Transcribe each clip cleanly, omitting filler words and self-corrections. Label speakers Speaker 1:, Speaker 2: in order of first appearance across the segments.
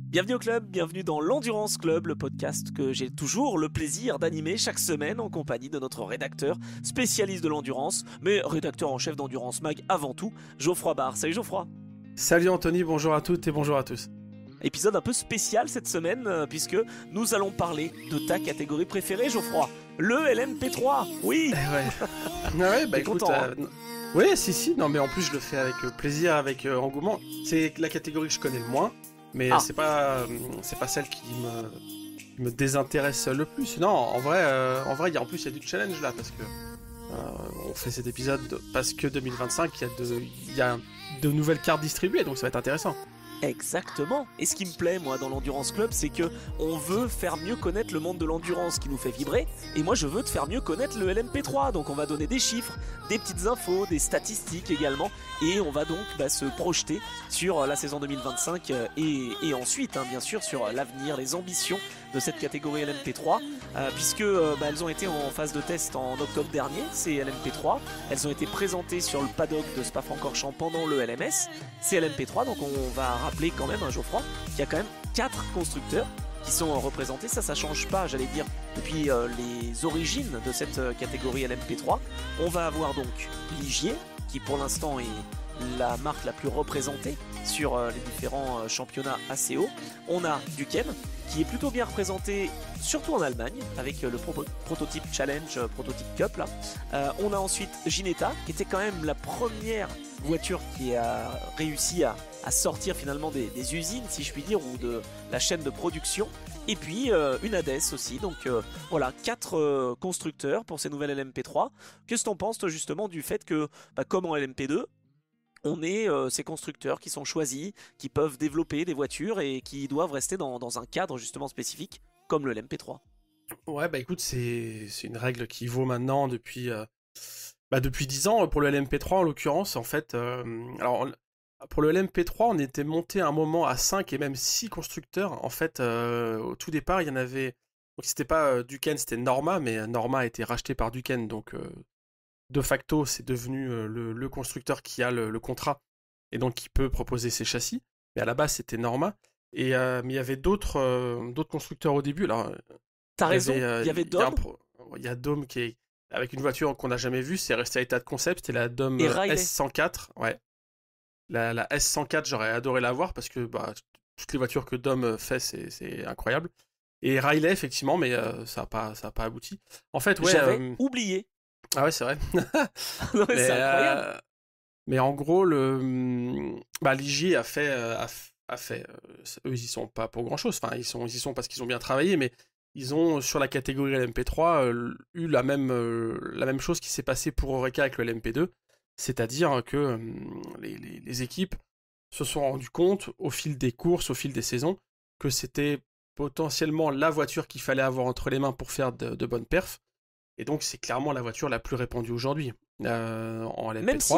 Speaker 1: Bienvenue au club, bienvenue dans l'Endurance Club, le podcast que j'ai toujours le plaisir d'animer chaque semaine en compagnie de notre rédacteur, spécialiste de l'endurance, mais rédacteur en chef d'Endurance Mag avant tout, Geoffroy Barre. Salut Geoffroy.
Speaker 2: Salut Anthony, bonjour à toutes et bonjour à tous.
Speaker 1: Épisode un peu spécial cette semaine, puisque nous allons parler de ta catégorie préférée, Geoffroy, le LMP3. Oui.
Speaker 2: Ouais, bah
Speaker 1: T'es
Speaker 2: écoute,
Speaker 1: content, hein
Speaker 2: oui, si, non mais en plus je le fais avec plaisir, avec engouement. C'est la catégorie que je connais le moins, mais c'est pas celle qui me désintéresse le plus. Non, en vrai, en plus il y a du challenge là parce que on fait cet épisode parce que 2025, il y a de nouvelles cartes distribuées, donc ça va être intéressant.
Speaker 1: Exactement. Et ce qui me plaît, moi, dans l'Endurance Club, c'est que on veut faire mieux connaître le monde de l'endurance qui nous fait vibrer. Et moi, je veux te faire mieux connaître le LMP3. Donc, on va donner des chiffres, des petites infos, des statistiques également. Et on va donc se projeter sur la saison 2025 et ensuite, bien sûr, sur l'avenir, les ambitions de cette catégorie LMP3. Puisque elles ont été en phase de test en octobre dernier, ces LMP3. Elles ont été présentées sur le paddock de Spa-Francorchamps pendant le LMS. Ces LMP3, donc on va rappeler quand même, Geoffroy, qu'il y a quand même 4 constructeurs qui sont représentés. Ça change pas, j'allais dire, depuis les origines de cette catégorie LMP3. On va avoir donc Ligier, qui pour l'instant est la marque la plus représentée sur les différents championnats assez hauts. On a Duquesne, qui est plutôt bien représenté, surtout en Allemagne, avec le prototype Challenge, prototype Cup là. On a ensuite Ginetta, qui était quand même la première voiture qui a réussi à sortir finalement des usines, si je puis dire, ou de la chaîne de production. Et puis une Hades aussi. Donc voilà, 4 constructeurs pour ces nouvelles LMP3. Qu'est-ce que t'en penses toi, justement du fait que, comme en LMP2, on est ces constructeurs qui sont choisis, qui peuvent développer des voitures et qui doivent rester dans un cadre justement spécifique, comme le LMP3.
Speaker 2: Ouais, bah écoute, c'est une règle qui vaut maintenant depuis 10 ans pour le LMP3 en l'occurrence. En fait, pour le LMP3, on était monté à un moment à 5 et même 6 constructeurs. En fait, au tout départ, il y en avait... Donc c'était pas Duquesne, c'était Norma, mais Norma a été racheté par Duquesne, donc de facto, c'est devenu le constructeur qui a le contrat et donc qui peut proposer ses châssis. Mais à la base, c'était Norma. Mais il y avait d'autres constructeurs au début. Alors,
Speaker 1: T'as raison, il y avait Dom.
Speaker 2: Il y a Dom qui est avec une voiture qu'on n'a jamais vue, c'est resté à état de concept, c'était la Dom
Speaker 1: Et Riley.
Speaker 2: S104. Ouais. La S104, j'aurais adoré la voir parce que toutes les voitures que Dom fait, c'est incroyable. Et Riley, effectivement, mais ça n'a pas abouti. En fait, ouais.
Speaker 1: J'avais oublié.
Speaker 2: Ah ouais, c'est vrai.
Speaker 1: Non, mais c'est incroyable.
Speaker 2: Mais en gros, Ligier a fait, eux, ils y sont pas pour grand chose. Enfin, ils y sont parce qu'ils ont bien travaillé, mais ils ont, sur la catégorie LMP3, eu la même chose qui s'est passée pour Oreca avec le LMP2. C'est-à-dire que les équipes se sont rendues compte, au fil des courses, au fil des saisons, que c'était potentiellement la voiture qu'il fallait avoir entre les mains pour faire de bonnes perfs. Et donc, c'est clairement la voiture la plus répandue aujourd'hui en LMP3.
Speaker 1: Même si,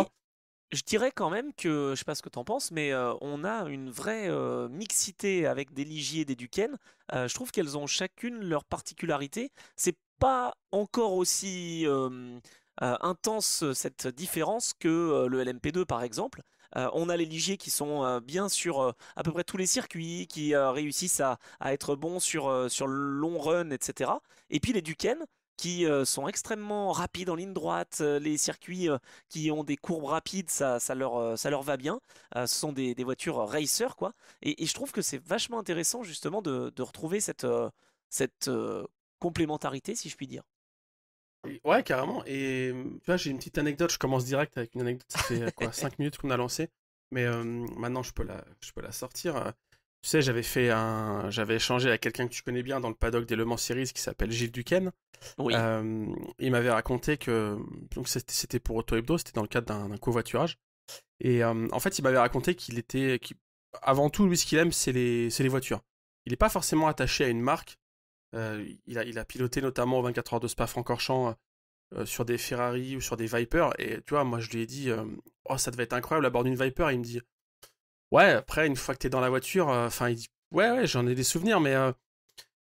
Speaker 1: je dirais quand même que, je sais pas ce que t'en penses, mais on a une vraie mixité avec des Ligier et des Duquesne. Je trouve qu'elles ont chacune leur particularité. C'est pas encore aussi intense cette différence que le LMP2 par exemple. On a les Ligier qui sont bien sur à peu près tous les circuits, qui réussissent à être bons sur le long run, etc. Et puis les Duquesne qui sont extrêmement rapides en ligne droite, les circuits qui ont des courbes rapides, ça leur va bien. Ce sont des voitures racer, quoi. Et je trouve que c'est vachement intéressant justement de retrouver cette complémentarité, si je puis dire.
Speaker 2: Ouais, carrément. Et tu vois, j'ai une petite anecdote. Je commence direct avec une anecdote. Ça fait 5 minutes qu'on a lancé. Mais maintenant, je peux la sortir. Tu sais, j'avais échangé avec quelqu'un que tu connais bien dans le paddock des Le Mans Series qui s'appelle Gilles Duquesne.
Speaker 1: Oui.
Speaker 2: Il m'avait raconté que donc c'était pour Auto Hebdo, c'était dans le cadre d'un covoiturage. Et en fait, il m'avait raconté avant tout, lui, ce qu'il aime, c'est les voitures. Il n'est pas forcément attaché à une marque. Il a piloté notamment aux 24 heures de Spa-Francorchamps sur des Ferrari ou sur des Viper. Et tu vois, moi, je lui ai dit oh, ça devait être incroyable à bord d'une Viper. Et il me dit ouais, après, une fois que t'es dans la voiture, il dit ouais, j'en ai des souvenirs, mais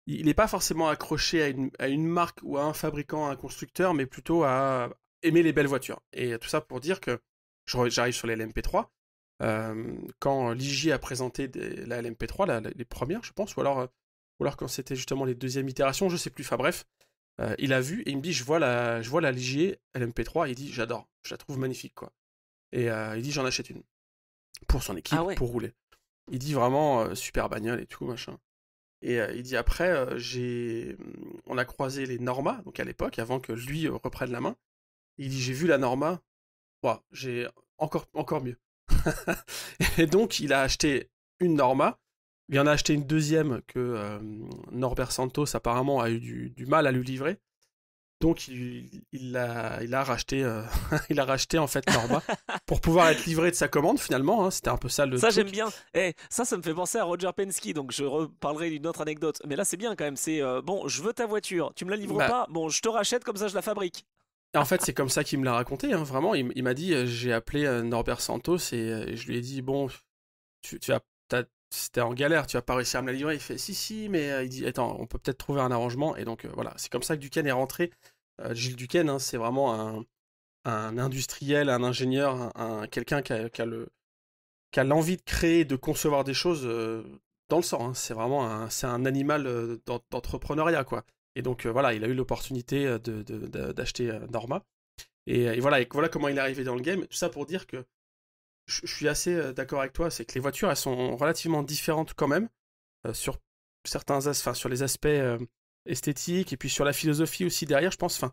Speaker 2: il n'est pas forcément accroché à une marque ou à un fabricant, à un constructeur, mais plutôt à aimer les belles voitures. Et tout ça pour dire que j'arrive sur les LMP3. quand Ligier a présenté la LMP3, les premières, je pense, ou alors quand c'était justement les deuxièmes itérations, je sais plus. Enfin bref, il a vu et il me dit je vois la Ligier LMP3, il dit j'adore, je la trouve magnifique quoi. Et il dit j'en achète une pour son équipe,
Speaker 1: Ah ouais.
Speaker 2: pour rouler. Il dit vraiment super bagnole et tout machin. Et il dit après on a croisé les Norma, donc à l'époque, avant que lui reprenne la main. Il dit j'ai vu la Norma, wow, j'ai encore mieux. Et donc il a acheté une Norma. Il en a acheté une deuxième que Norbert Santos apparemment a eu du mal à lui livrer. Donc il a racheté, il a racheté en fait Norma pour pouvoir être livré de sa commande finalement. Hein, c'était un peu ça le
Speaker 1: Ça
Speaker 2: truc.
Speaker 1: j'aime bien. Ça me fait penser à Roger Penske, donc je reparlerai d'une autre anecdote. Mais là c'est bien quand même, c'est bon, je veux ta voiture, tu me la livres
Speaker 2: Bah,
Speaker 1: pas, bon, je te rachète comme ça je la fabrique.
Speaker 2: en fait, c'est comme ça qu'il me l'a raconté. Hein, vraiment, il m'a dit, j'ai appelé Norbert Santos et je lui ai dit bon, c'était en galère, tu vas pas réussir à me la livrer. Il fait si, mais il dit attends, on peut peut-être trouver un arrangement. Et donc voilà, c'est comme ça que Duquesne est rentré. Gilles Duquesne, hein, c'est vraiment un industriel, un ingénieur, quelqu'un qui a l'envie de créer, de concevoir des choses dans le sang. Hein. C'est vraiment c'est un animal d'entrepreneuriat, quoi. Et donc voilà, il a eu l'opportunité d'acheter Norma. Et voilà comment il est arrivé dans le game. Tout ça pour dire que je suis assez d'accord avec toi, c'est que les voitures, elles sont relativement différentes quand même, sur sur les aspects esthétiques, et puis sur la philosophie aussi derrière, je pense. Enfin,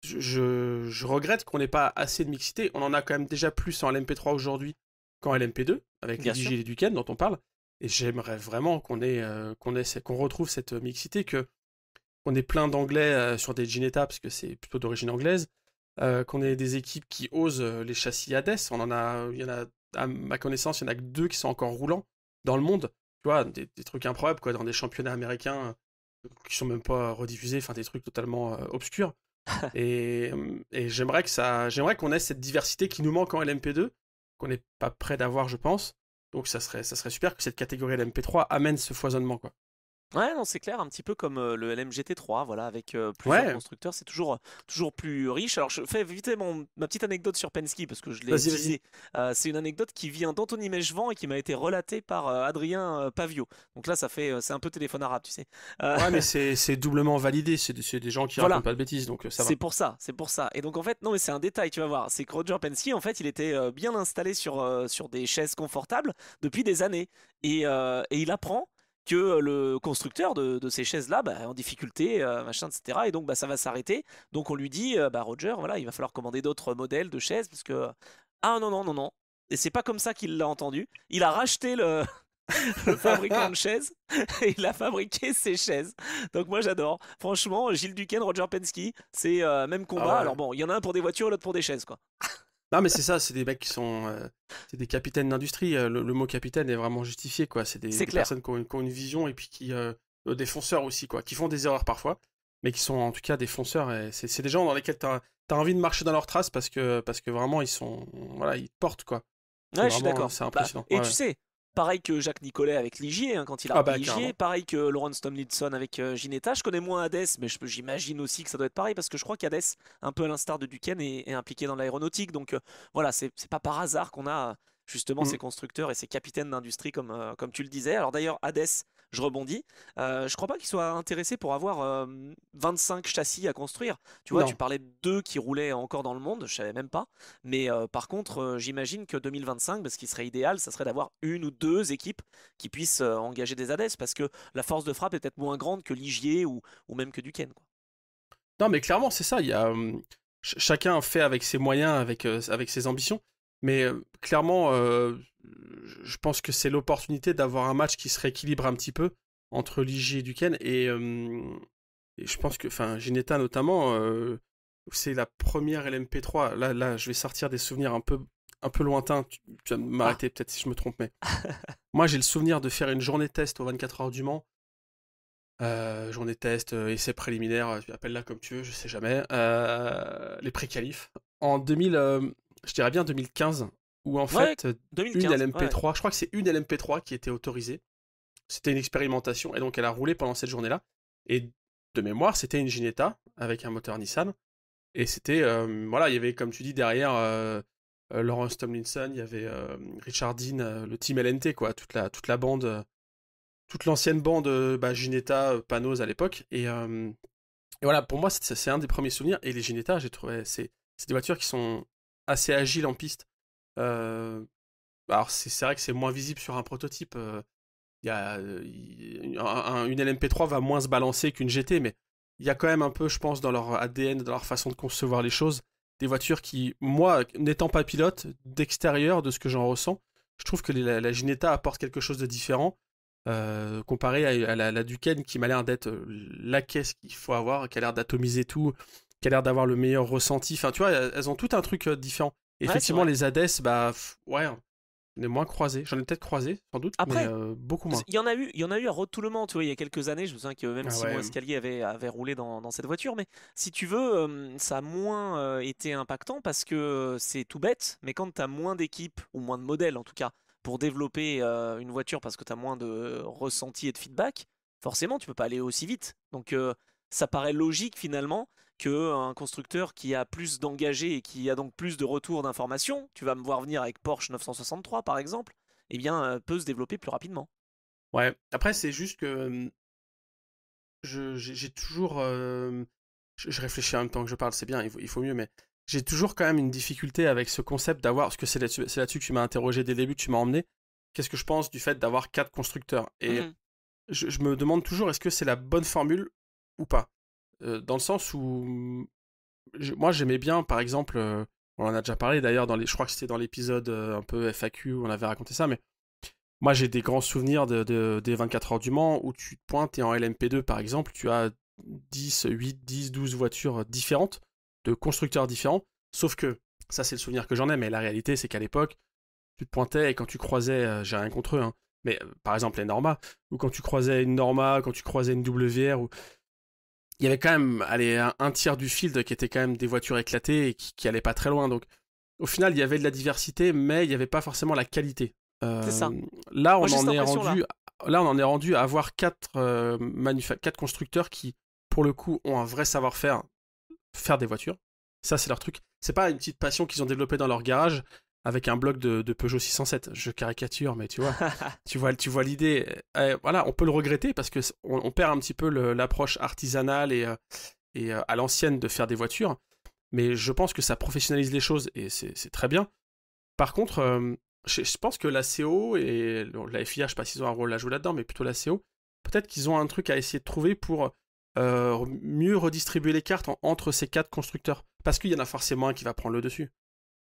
Speaker 2: je regrette qu'on n'ait pas assez de mixité. On en a quand même déjà plus en LMP3 aujourd'hui qu'en LMP2, avec les
Speaker 1: Bien sûr.
Speaker 2: DJ et les Duquesne dont on parle. Et j'aimerais vraiment qu'on retrouve cette mixité, qu'on ait plein d'anglais sur des Ginetta, parce que c'est plutôt d'origine anglaise, qu'on ait des équipes qui osent les châssis Hades. Il y en a, à ma connaissance, il y en a que 2 qui sont encore roulants dans le monde. Tu vois, des trucs improbables, quoi, dans des championnats américains qui sont même pas rediffusés, enfin des trucs totalement obscurs. Et, j'aimerais qu'on ait cette diversité qui nous manque en LMP2, qu'on n'est pas prêt d'avoir, je pense. Donc ça serait super que cette catégorie LMP3 amène ce foisonnement, quoi.
Speaker 1: Ouais, non, c'est clair, un petit peu comme le LMGT3, voilà, avec plusieurs
Speaker 2: Ouais,
Speaker 1: constructeurs, c'est toujours plus riche. Alors, je fais vite ma petite anecdote sur Penske, parce que je l'ai
Speaker 2: vas-y.
Speaker 1: teasé. C'est une anecdote qui vient d'Anthony Mechevant et qui m'a été relatée par Adrien Pavio. Donc là, c'est un peu téléphone arabe, tu sais. Euh,
Speaker 2: Ouais, mais c'est doublement validé, c'est des gens qui racontent
Speaker 1: voilà,
Speaker 2: pas de bêtises, donc ça va.
Speaker 1: c'est pour ça. Et donc, en fait, non, mais c'est un détail, tu vas voir. C'est que Roger Penske, en fait, il était bien installé sur des chaises confortables depuis des années. Et il apprend que le constructeur de ces chaises-là est en difficulté, machin, etc. Et donc, ça va s'arrêter. Donc, on lui dit, Roger, voilà, il va falloir commander d'autres modèles de chaises parce que. Ah non, non, non, non. Et c'est pas comme ça qu'il l'a entendu. Il a racheté le fabricant de chaises et il a fabriqué ses chaises. Donc, moi, j'adore. Franchement, Gilles Duquesne, Roger Penske, c'est même
Speaker 2: Ah
Speaker 1: combat.
Speaker 2: ouais.
Speaker 1: Alors, bon, il y en a un pour des voitures et l'autre pour des chaises, quoi.
Speaker 2: Non, mais c'est ça, c'est des mecs qui sont. C'est des capitaines d'industrie. Le mot capitaine est vraiment justifié, quoi. C'est
Speaker 1: C'est
Speaker 2: des
Speaker 1: clair.
Speaker 2: personnes qui ont une vision et puis des fonceurs aussi, quoi. Qui font des erreurs parfois, mais qui sont en tout cas des fonceurs. Et c'est des gens dans lesquels t'as envie de marcher dans leurs traces parce que vraiment, ils sont. Voilà, ils portent, quoi.
Speaker 1: Ouais, je suis d'accord.
Speaker 2: C'est impressionnant.
Speaker 1: Et
Speaker 2: Ouais,
Speaker 1: tu
Speaker 2: ouais.
Speaker 1: sais, pareil que Jacques Nicolet avec Ligier, hein, quand il a
Speaker 2: Ah
Speaker 1: repris
Speaker 2: bah,
Speaker 1: Ligier,
Speaker 2: carrément.
Speaker 1: pareil que Laurence Tomlinson avec Ginetta. Je connais moins Hades, mais j'imagine aussi que ça doit être pareil, parce que je crois qu'Hades, un peu à l'instar de Duquesne, est impliqué dans l'aéronautique. Donc voilà, c'est pas par hasard qu'on a justement
Speaker 2: Mm.
Speaker 1: ces constructeurs et ces capitaines d'industrie, comme tu le disais. Alors d'ailleurs, Hades, je rebondis, je crois pas qu'il soit intéressé pour avoir 25 châssis à construire. Tu vois, tu
Speaker 2: Non.
Speaker 1: parlais de 2 qui roulaient encore dans le monde, je savais même pas. Mais par contre, j'imagine que 2025, ce qui serait idéal, ça serait d'avoir une ou deux équipes qui puissent engager des ADES, parce que la force de frappe est peut-être moins grande que Ligier ou même que Duquesne, quoi.
Speaker 2: Non, mais clairement, c'est ça. Il y a, chacun fait avec ses moyens, avec ses ambitions. Mais clairement, je pense que c'est l'opportunité d'avoir un match qui se rééquilibre un petit peu entre Ligier et Duquesne. Et je pense que, enfin, Ginetta notamment, c'est la première LMP3. Là, je vais sortir des souvenirs un peu lointains. Tu vas
Speaker 1: Ah,
Speaker 2: m'arrêter peut-être si je me trompe, mais moi, j'ai le souvenir de faire une journée test aux 24 heures du Mans. Journée test, essai préliminaire, tu appelles-la comme tu veux, je sais jamais. Les pré-qualifs. En 2000, je dirais bien 2015, où en
Speaker 1: ouais,
Speaker 2: fait, une
Speaker 1: 2015, ouais.
Speaker 2: LMP3, je crois que c'est une LMP3 qui était autorisée. C'était une expérimentation, et donc elle a roulé pendant cette journée-là. Et de mémoire, c'était une Ginetta avec un moteur Nissan. Et c'était, voilà, il y avait, comme tu dis, derrière Lawrence Tomlinson, il y avait Richard Dean, le team LNT, quoi, toute la bande, toute l'ancienne bande Ginetta, Panos à l'époque. Et voilà, pour moi, c'est un des premiers souvenirs. Et les Ginetta, j'ai trouvé, c'est des voitures qui sont assez agiles en piste. Alors, c'est vrai que c'est moins visible sur un prototype. Une LMP3 va moins se balancer qu'une GT, mais il y a quand même un peu, je pense, dans leur ADN, dans leur façon de concevoir les choses, des voitures qui, moi, n'étant pas pilote, d'extérieur, de ce que j'en ressens, je trouve que la Ginetta apporte quelque chose de différent, comparé à la Duquesne, qui m'a l'air d'être la caisse qu'il faut avoir, qui a l'air d'atomiser tout, qui a l'air d'avoir le meilleur ressenti. Enfin, tu vois, elles ont tout un truc différent. Et effectivement, les Hades, ouais, j'en ai moins croisé. J'en ai peut-être croisé, sans doute,
Speaker 1: après,
Speaker 2: mais beaucoup moins.
Speaker 1: Il y en a eu à Road to Le Mans, tu vois, il y a quelques années. Je me souviens que même Simon Escalier avait roulé dans cette voiture. Mais si tu veux, ça a moins été impactant parce que c'est tout bête. Mais quand tu as moins d'équipes, ou moins de modèles en tout cas, pour développer une voiture parce que tu as moins de ressenti et de feedback, forcément, tu peux pas aller aussi vite. Donc ça paraît logique finalement qu'un constructeur qui a plus d'engagés et qui a donc plus de retours d'informations, tu vas me voir venir avec Porsche 963 par exemple, eh bien, peut se développer plus rapidement.
Speaker 2: Ouais, après, c'est juste que j'ai toujours. Je réfléchis en même temps que je parle, c'est bien, il faut mieux, mais j'ai toujours quand même une difficulté avec ce concept d'avoir. Parce que c'est là-dessus que tu m'as interrogé dès le début, que tu m'as emmené. Qu'est-ce que je pense du fait d'avoir 4 constructeurs? Et je me demande toujours, est-ce que c'est la bonne formule ou pas? Dans le sens où. Moi, j'aimais bien, par exemple. On en a déjà parlé d'ailleurs, je crois que c'était dans l'épisode un peu FAQ où on avait raconté ça, mais moi, j'ai des grands souvenirs des 24 heures du Mans où tu te pointes et en LMP2, par exemple, tu as 12 voitures différentes, de constructeurs différents. Sauf que, ça, c'est le souvenir que j'en ai, mais la réalité, c'est qu'à l'époque, tu te pointais et quand tu croisais, j'ai rien contre eux, hein, mais par exemple les Norma, ou quand tu croisais une Norma, quand tu croisais une WR, il y avait quand même un tiers du field qui était quand même des voitures éclatées et qui allaient pas très loin. Donc, au final, il y avait de la diversité, mais il n'y avait pas forcément la qualité.
Speaker 1: C'est ça.
Speaker 2: Là, on en est rendu à avoir 4 constructeurs qui, pour le coup, ont un vrai savoir-faire, faire des voitures. Ça, c'est leur truc. C'est pas une petite passion qu'ils ont développée dans leur garage avec un bloc de Peugeot 607. Je caricature, mais tu vois l'idée. Voilà, on peut le regretter parce que on perd un petit peu l'approche artisanale et à l'ancienne de faire des voitures. Mais je pense que ça professionnalise les choses et c'est très bien. Par contre, je pense que la CO et la FIA, je sais pas s'ils ont un rôle à jouer là-dedans, mais plutôt la CO, peut-être qu'ils ont un truc à essayer de trouver pour mieux redistribuer les cartes entre ces 4 constructeurs. Parce qu'il y en a forcément un qui va prendre le dessus.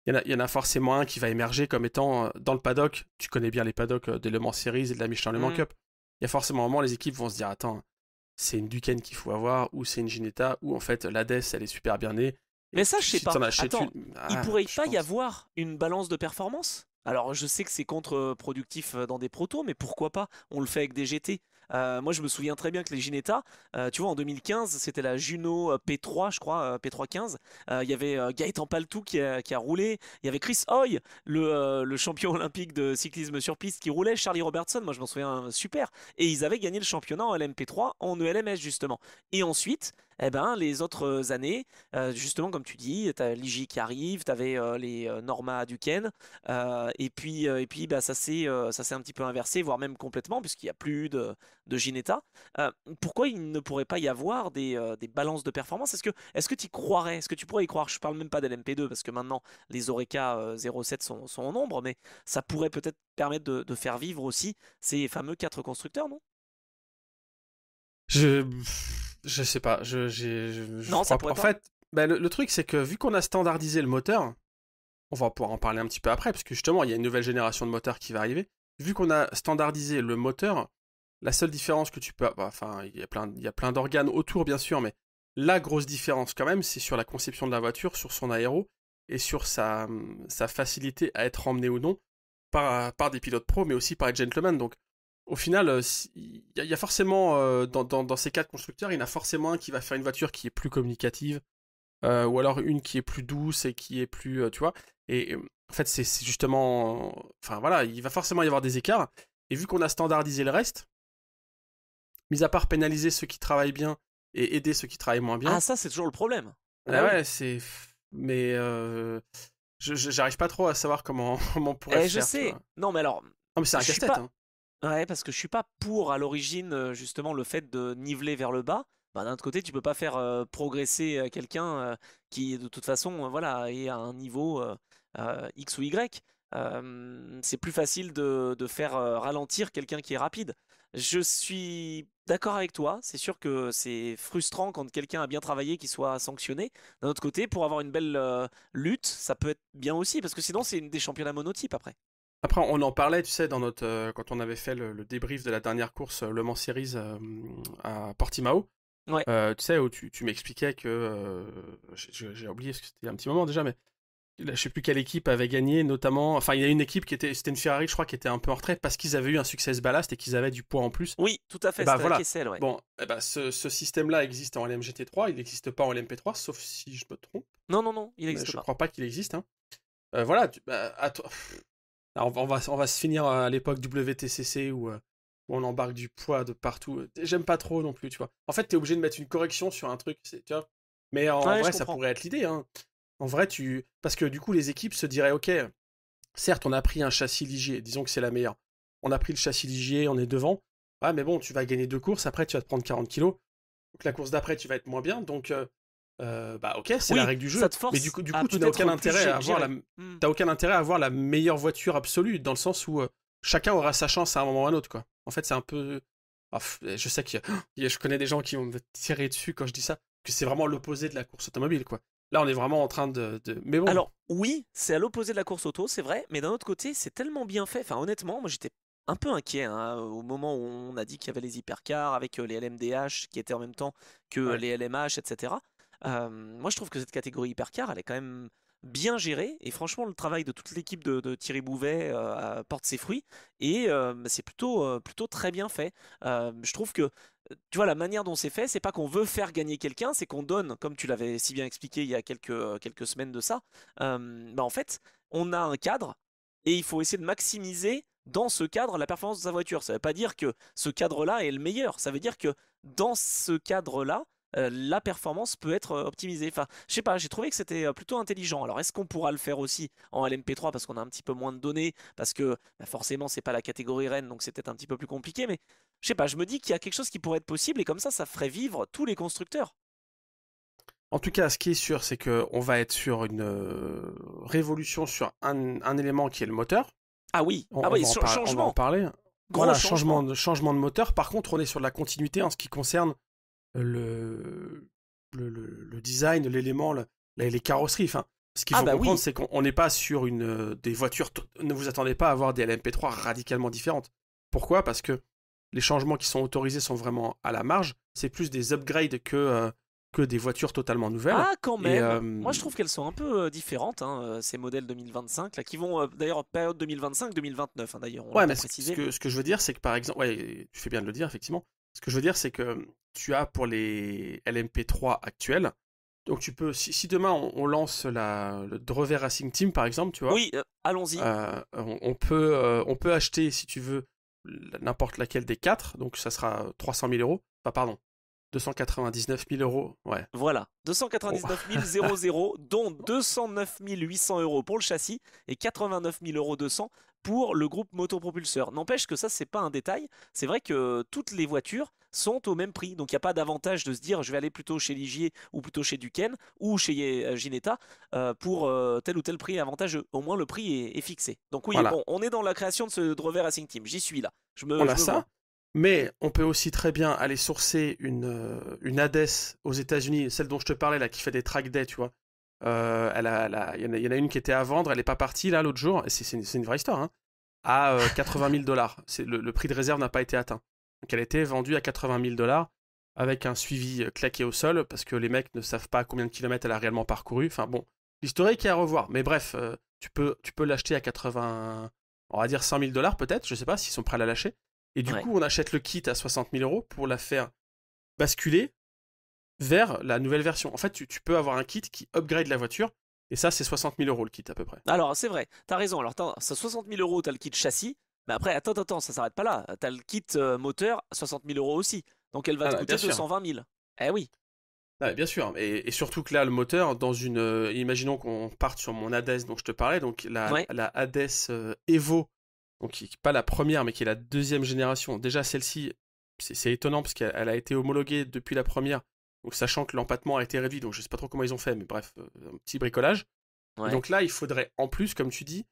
Speaker 2: Il y en a forcément un qui va émerger comme étant dans le paddock. Tu connais bien les paddocks des Le Mans Series et de la Michelin Le Mans Cup. Il y a forcément un moment, les équipes vont se dire, attends, c'est une Duquesne qu'il faut avoir, ou c'est une Ginetta, ou en fait l'Hades, elle est super bien née.
Speaker 1: Mais ça, je sais pas. Attends, il pourrait pas y avoir une balance de performance? Alors, je sais que c'est contre-productif dans des protos, mais pourquoi pas? On le fait avec des GT. Moi, je me souviens très bien que les Ginetta, tu vois, en 2015, c'était la Juno P3, je crois, P315. Il y avait Gaëtan Paltou qui a roulé. Il y avait Chris Hoy, le champion olympique de cyclisme sur piste, qui roulait. Charlie Robertson, moi, je m'en souviens super. Et ils avaient gagné le championnat en LMP3, en ELMS, justement. Et ensuite, eh ben, les autres années, justement, comme tu dis, tu as l'IJ qui arrive, tu avais les Norma Duquesne, et puis bah, ça s'est un petit peu inversé, voire même complètement, puisqu'il n'y a plus de Ginetta. Pourquoi il ne pourrait pas y avoir des balances de performance? Est-ce que tu y croirais? Est-ce que tu pourrais y croire? Je parle même pas d'LMP2, parce que maintenant, les Oreca 07 sont en nombre, mais ça pourrait peut-être permettre de faire vivre aussi ces fameux 4 constructeurs, non?
Speaker 2: Je sais pas.
Speaker 1: Non, ça pourrait
Speaker 2: en
Speaker 1: pas.
Speaker 2: fait, le truc, c'est que vu qu'on a standardisé le moteur, on va pouvoir en parler un petit peu après, parce que justement, il y a une nouvelle génération de moteurs qui va arriver. Vu qu'on a standardisé le moteur, la seule différence que tu peux... Enfin, il y a plein d'organes autour, bien sûr, mais la grosse différence quand même, c'est sur la conception de la voiture, sur son aéro, et sur sa facilité à être emmené ou non par des pilotes pros, mais aussi par les gentlemen. Donc, au final, il y a forcément, dans ces 4 constructeurs, il y en a forcément un qui va faire une voiture qui est plus communicative, ou alors une qui est plus douce et qui est plus, tu vois. Et en fait, c'est justement... Enfin voilà, il va forcément y avoir des écarts. Et vu qu'on a standardisé le reste, mis à part pénaliser ceux qui travaillent bien et aider ceux qui travaillent moins bien...
Speaker 1: Ah, ça, c'est toujours le problème.
Speaker 2: Ah ouais, c'est... Mais... J'arrive pas trop à savoir comment, comment on pourrait
Speaker 1: Je
Speaker 2: faire, tu
Speaker 1: sais.
Speaker 2: vois.
Speaker 1: Non, mais alors,
Speaker 2: Non, mais c'est un
Speaker 1: je suis
Speaker 2: casse-tête,
Speaker 1: pas.
Speaker 2: hein.
Speaker 1: Ouais, parce que je suis pas pour à l'origine justement le fait de niveler vers le bas. Bah, d'un autre côté, tu peux pas faire progresser quelqu'un qui de toute façon voilà est à un niveau X ou Y. C'est plus facile de faire ralentir quelqu'un qui est rapide. Je suis d'accord avec toi. C'est sûr que c'est frustrant quand quelqu'un a bien travaillé qu'il soit sanctionné. D'un autre côté, pour avoir une belle lutte, ça peut être bien aussi parce que sinon c'est des championnats monotypes après.
Speaker 2: Après, on en parlait, tu sais, dans notre, quand on avait fait le débrief de la dernière course Le Mans Series à Portimao.
Speaker 1: Ouais.
Speaker 2: Tu sais, où tu m'expliquais que. J'ai oublié, parce que c'était un petit moment déjà, mais je sais plus quelle équipe avait gagné, notamment. Enfin, il y a une équipe qui était. C'était une Ferrari, je crois, qui était un peu en retrait parce qu'ils avaient eu un succès ballast et qu'ils avaient du poids en plus.
Speaker 1: Oui, tout à
Speaker 2: Et
Speaker 1: fait.
Speaker 2: bah
Speaker 1: C'était la
Speaker 2: voilà.
Speaker 1: Kessel, ouais.
Speaker 2: Bon, eh ben, ce système-là existe en LMGT3, il n'existe pas en LMP3, sauf si je me trompe,
Speaker 1: Non, non, non, il
Speaker 2: mais
Speaker 1: n'existe
Speaker 2: je
Speaker 1: pas.
Speaker 2: crois pas qu'il existe. Hein. Voilà, bah, alors, on va se finir à l'époque WTCC où on embarque du poids de partout. J'aime pas trop non plus, tu vois. En fait, t'es obligé de mettre une correction sur un truc, tu vois. Mais en
Speaker 1: Ouais, je
Speaker 2: vrai, ça
Speaker 1: comprends.
Speaker 2: pourrait être l'idée, hein. En vrai, parce que du coup, les équipes se diraient, ok, certes, on a pris un châssis Ligier, disons que c'est la meilleure. On a pris le châssis Ligier, on est devant. Ah, mais bon, tu vas gagner 2 courses, après, tu vas te prendre 40 kilos. Donc la course d'après, tu vas être moins bien. Donc, bah ok, c'est la
Speaker 1: Oui,
Speaker 2: règle du
Speaker 1: ça
Speaker 2: jeu.
Speaker 1: te
Speaker 2: Mais
Speaker 1: force
Speaker 2: du
Speaker 1: à
Speaker 2: coup, tu n'as aucun
Speaker 1: peut-être plus
Speaker 2: intérêt à avoir
Speaker 1: gérer. Hmm.
Speaker 2: t'as aucun intérêt à avoir la meilleure voiture absolue, dans le sens où chacun aura sa chance à un moment ou à un autre, quoi. En fait, c'est un peu. Je sais je connais des gens qui vont me tirer dessus quand je dis ça, que c'est vraiment l'opposé de la course automobile, quoi. Là, on est vraiment en train Mais bon,
Speaker 1: Alors, oui, c'est à l'opposé de la course auto, c'est vrai, mais d'un autre côté, c'est tellement bien fait. Enfin, honnêtement, moi j'étais un peu inquiet hein, au moment où on a dit qu'il y avait les hypercars avec les LMDH qui étaient en même temps que
Speaker 2: ouais.
Speaker 1: les LMH, etc. Moi, je trouve que cette catégorie hypercar, elle est quand même bien gérée. Et franchement, le travail de toute l'équipe de Thierry Bouvet porte ses fruits. Et c'est plutôt très bien fait. Je trouve que tu vois, la manière dont c'est fait, c'est pas qu'on veut faire gagner quelqu'un, c'est qu'on donne, comme tu l'avais si bien expliqué il y a quelques semaines de ça, bah en fait, on a un cadre et il faut essayer de maximiser dans ce cadre la performance de sa voiture. Ça veut pas dire que ce cadre-là est le meilleur, ça veut dire que dans ce cadre-là, la performance peut être optimisée. Enfin, je sais pas, j'ai trouvé que c'était plutôt intelligent. Alors, est-ce qu'on pourra le faire aussi en LMP3 parce qu'on a un petit peu moins de données, parce que bah, forcément, c'est pas la catégorie reine, donc c'est peut-être un petit peu plus compliqué, mais je sais pas, je me dis qu'il y a quelque chose qui pourrait être possible et comme ça ferait vivre tous les constructeurs.
Speaker 2: En tout cas, ce qui est sûr, c'est que on va être sur une révolution sur un élément qui est le moteur.
Speaker 1: Ah oui, ah oui,
Speaker 2: On va en
Speaker 1: changement,
Speaker 2: parler.
Speaker 1: gros
Speaker 2: Voilà,
Speaker 1: changement.
Speaker 2: changement de moteur. Par contre, on est sur de la continuité en ce qui concerne le, le design, l'élément, les carrosseries. Enfin, ce qu'il
Speaker 1: Ah
Speaker 2: faut
Speaker 1: bah
Speaker 2: comprendre,
Speaker 1: oui,
Speaker 2: c'est qu'on n'est pas sur des voitures. Ne vous attendez pas à avoir des LMP3 radicalement différentes. Pourquoi? Parce que les changements qui sont autorisés sont vraiment à la marge. C'est plus des upgrades que des voitures totalement nouvelles.
Speaker 1: ah quand
Speaker 2: Et
Speaker 1: même. Moi je trouve qu'elles sont un peu différentes, hein, ces modèles 2025 là, qui vont d'ailleurs période 2025-2029 hein, d'ailleurs, on l'a
Speaker 2: ouais, mais
Speaker 1: pas précisé, mais
Speaker 2: ce que je veux dire, c'est que par exemple, ouais, tu fais bien de le dire, effectivement. Ce que je veux dire, c'est que tu as pour les LMP3 actuels, donc tu peux, si demain on lance le Drevet Racing Team, par exemple, tu vois,
Speaker 1: oui, allons-y.
Speaker 2: on peut acheter, si tu veux, n'importe laquelle des quatre, donc ça sera 300 000 euros, enfin pardon, 299 000 euros, ouais.
Speaker 1: Voilà,
Speaker 2: Oh.
Speaker 1: 299 000, dont 209 800 euros pour le châssis et 89 200 pour le groupe motopropulseur. N'empêche que ça, c'est pas un détail. C'est vrai que toutes les voitures sont au même prix. Donc il n'y a pas d'avantage de se dire je vais aller plutôt chez Ligier ou plutôt chez Duquesne ou chez Ginetta pour tel ou tel prix avantageux. Au moins le prix est fixé. Donc oui,
Speaker 2: Voilà,
Speaker 1: bon, on est dans la création de ce Drevet Racing Team. J'y suis là.
Speaker 2: on
Speaker 1: Je
Speaker 2: a
Speaker 1: me vois.
Speaker 2: ça, mais on peut aussi très bien aller sourcer une Hades aux États-Unis, celle dont je te parlais là, qui fait des track days, tu vois. Il y en a une qui était à vendre, elle n'est pas partie là l'autre jour, et c'est une vraie histoire, hein, à 80 000 dollars. Le prix de réserve n'a pas été atteint. Donc elle a été vendue à 80 000 dollars avec un suivi claqué au sol parce que les mecs ne savent pas combien de kilomètres elle a réellement parcouru. Enfin bon, l'historique est à revoir. Mais bref, tu peux l'acheter à 80, on va dire 100 000 dollars peut-être, je sais pas s'ils sont prêts à la lâcher. Et du
Speaker 1: Ouais.
Speaker 2: coup, on achète le kit à 60 000 euros pour la faire basculer vers la nouvelle version. En fait, tu peux avoir un kit qui upgrade la voiture, et ça, c'est 60 000 euros le kit à peu près.
Speaker 1: Alors, c'est vrai, t'as raison. Alors, ça 60 000 euros, t'as le kit châssis. Mais après, attends, ça s'arrête pas là. T'as le kit moteur, 60 000 euros aussi. Donc, elle va te
Speaker 2: Ah, bien
Speaker 1: coûter
Speaker 2: sûr.
Speaker 1: 220 000. Eh oui.
Speaker 2: Ouais, bien sûr, et surtout que là, le moteur, imaginons qu'on parte sur mon Hades dont je te parlais, donc
Speaker 1: Ouais,
Speaker 2: la Hades Evo, donc qui n'est pas la première, mais qui est la deuxième génération. Déjà, celle-ci, c'est étonnant parce qu'elle a été homologuée depuis la première, donc sachant que l'empattement a été réduit, donc je sais pas trop comment ils ont fait, mais bref, un petit bricolage. Et
Speaker 1: ouais.
Speaker 2: donc là, il faudrait en plus, comme tu dis,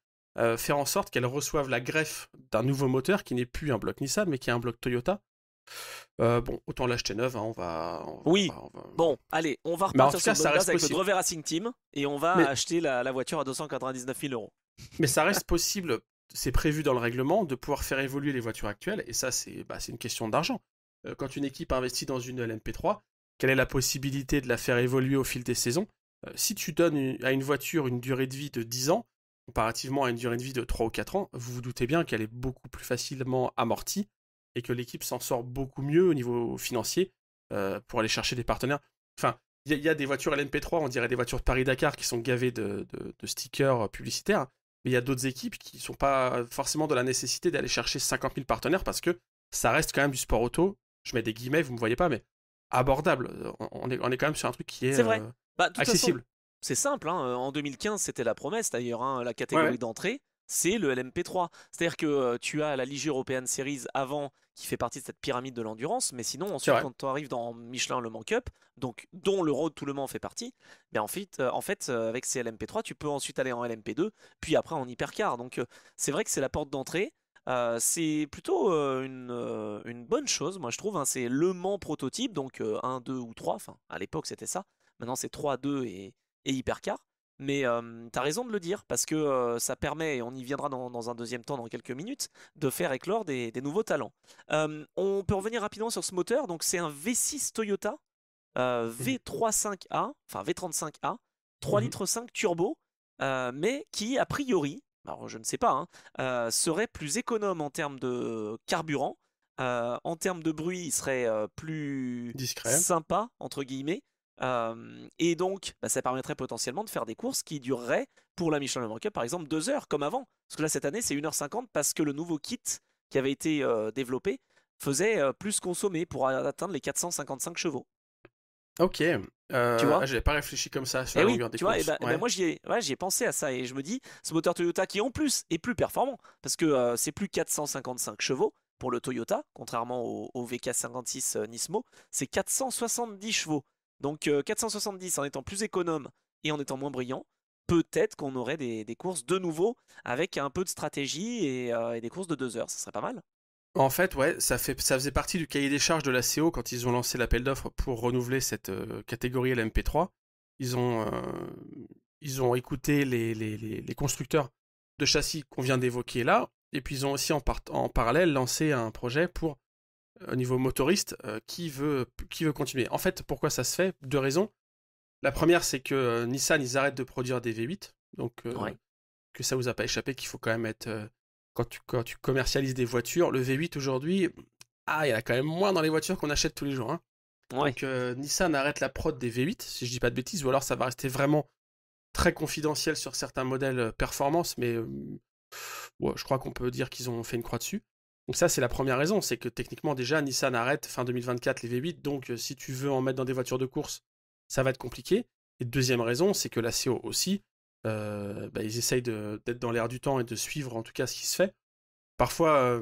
Speaker 2: faire en sorte qu'elle reçoive la greffe d'un nouveau moteur qui n'est plus un bloc Nissan, mais qui est un bloc Toyota. Bon, autant l'acheter neuve, hein,
Speaker 1: Oui. Bon, allez, on va
Speaker 2: Mais en
Speaker 1: repartir
Speaker 2: tout
Speaker 1: sur
Speaker 2: cas,
Speaker 1: une
Speaker 2: ça
Speaker 1: bonne base
Speaker 2: reste
Speaker 1: avec le
Speaker 2: possible.
Speaker 1: Drevet Racing Team et on va
Speaker 2: Mais,
Speaker 1: acheter la voiture à 299 000 euros.
Speaker 2: mais ça reste possible, c'est prévu dans le règlement, de pouvoir faire évoluer les voitures actuelles, et ça, c'est une question d'argent. Quand une équipe investit dans une LMP3, quelle est la possibilité de la faire évoluer au fil des saisons? Si tu donnes à une voiture une durée de vie de 10 ans, comparativement à une durée de vie de 3 ou 4 ans, vous vous doutez bien qu'elle est beaucoup plus facilement amortie, et que l'équipe s'en sort beaucoup mieux au niveau financier pour aller chercher des partenaires. Enfin, il y a des voitures LMP3, on dirait des voitures de Paris-Dakar qui sont gavées de stickers publicitaires, mais il y a d'autres équipes qui ne sont pas forcément dans la nécessité d'aller chercher 50 000 partenaires parce que ça reste quand même du sport auto, je mets des guillemets, vous ne me voyez pas, mais abordable. On est quand même sur un truc qui est
Speaker 1: C'est vrai. Bah, de toute façon,
Speaker 2: accessible.
Speaker 1: c'est simple, hein. En 2015, c'était la promesse d'ailleurs, hein. La
Speaker 2: Ouais,
Speaker 1: catégorie
Speaker 2: ouais.
Speaker 1: d'entrée, c'est le LMP3. C'est-à-dire que tu as la Ligue European Series avant, qui fait partie de cette pyramide de l'endurance, mais sinon,
Speaker 2: C'est
Speaker 1: ensuite,
Speaker 2: vrai.
Speaker 1: quand tu arrives dans Michelin Le Mans Cup, donc, dont le Road to Le Mans fait partie, ben avec ces LMP3, tu peux ensuite aller en LMP2, puis après en hypercar. Donc, c'est vrai que c'est la porte d'entrée. C'est plutôt une bonne chose, moi je trouve, hein. C'est Le Mans prototype, donc 1, 2 ou 3, enfin à l'époque c'était ça. Maintenant c'est 3, 2 et hypercar. Mais t'as raison de le dire, parce que ça permet, et on y viendra dans un deuxième temps, dans quelques minutes, de faire éclore des nouveaux talents. On peut revenir rapidement sur ce moteur, donc c'est un V6 Toyota
Speaker 2: Mhm.
Speaker 1: V35A, enfin V35A, 3
Speaker 2: Mhm.
Speaker 1: litres 5 turbo, mais qui a priori, alors je ne sais pas, hein, serait plus économe en termes de carburant, en termes de bruit, il serait plus
Speaker 2: Discret.
Speaker 1: sympa, entre guillemets, et donc bah, ça permettrait potentiellement de faire des courses qui dureraient pour la Michelin Le Mans Cup par exemple 2 heures comme avant. Parce que là cette année c'est 1h50 parce que le nouveau kit qui avait été développé faisait plus consommer pour atteindre les 455 chevaux.
Speaker 2: Ok.
Speaker 1: Tu vois?
Speaker 2: J'avais pas réfléchi comme ça sur
Speaker 1: Et
Speaker 2: la
Speaker 1: oui,
Speaker 2: longueur des
Speaker 1: tu vois,
Speaker 2: courses.
Speaker 1: et ben
Speaker 2: Ouais.
Speaker 1: moi j'y ai pensé à ça et je me dis, ce moteur Toyota qui en plus est plus performant, parce que c'est plus 455 chevaux pour le Toyota, contrairement au VK56 Nismo, c'est 470 chevaux. Donc 470 en étant plus économe et en étant moins brillant, peut-être qu'on aurait des courses de nouveau avec un peu de stratégie et des courses de 2 heures, ça serait pas mal.
Speaker 2: En fait, ouais, ça faisait partie du cahier des charges de la CO quand ils ont lancé l'appel d'offres pour renouveler cette catégorie LMP3. Ils ont, euh, ils ont écouté les constructeurs de châssis qu'on vient d'évoquer là, et puis ils ont aussi en parallèle lancé un projet pour, au niveau motoriste, qui veut continuer. En fait, pourquoi ça se fait? Deux raisons. La première, c'est que Nissan, ils arrêtent de produire des V8, donc
Speaker 1: Ouais.
Speaker 2: que ça vous a pas échappé qu'il faut quand même être quand tu commercialises des voitures, le V8 aujourd'hui, il y en a quand même moins dans les voitures qu'on achète tous les jours, hein.
Speaker 1: Ouais.
Speaker 2: Donc Nissan arrête la prod des V8, si je dis pas de bêtises, ou alors ça va rester vraiment très confidentiel sur certains modèles performance, mais ouais, je crois qu'on peut dire qu'ils ont fait une croix dessus. Donc ça, c'est la première raison, c'est que techniquement déjà Nissan arrête fin 2024 les V8, donc si tu veux en mettre dans des voitures de course, ça va être compliqué. Et deuxième raison, c'est que la CO aussi, ils essayent d'être dans l'air du temps et de suivre en tout cas ce qui se fait. Parfois,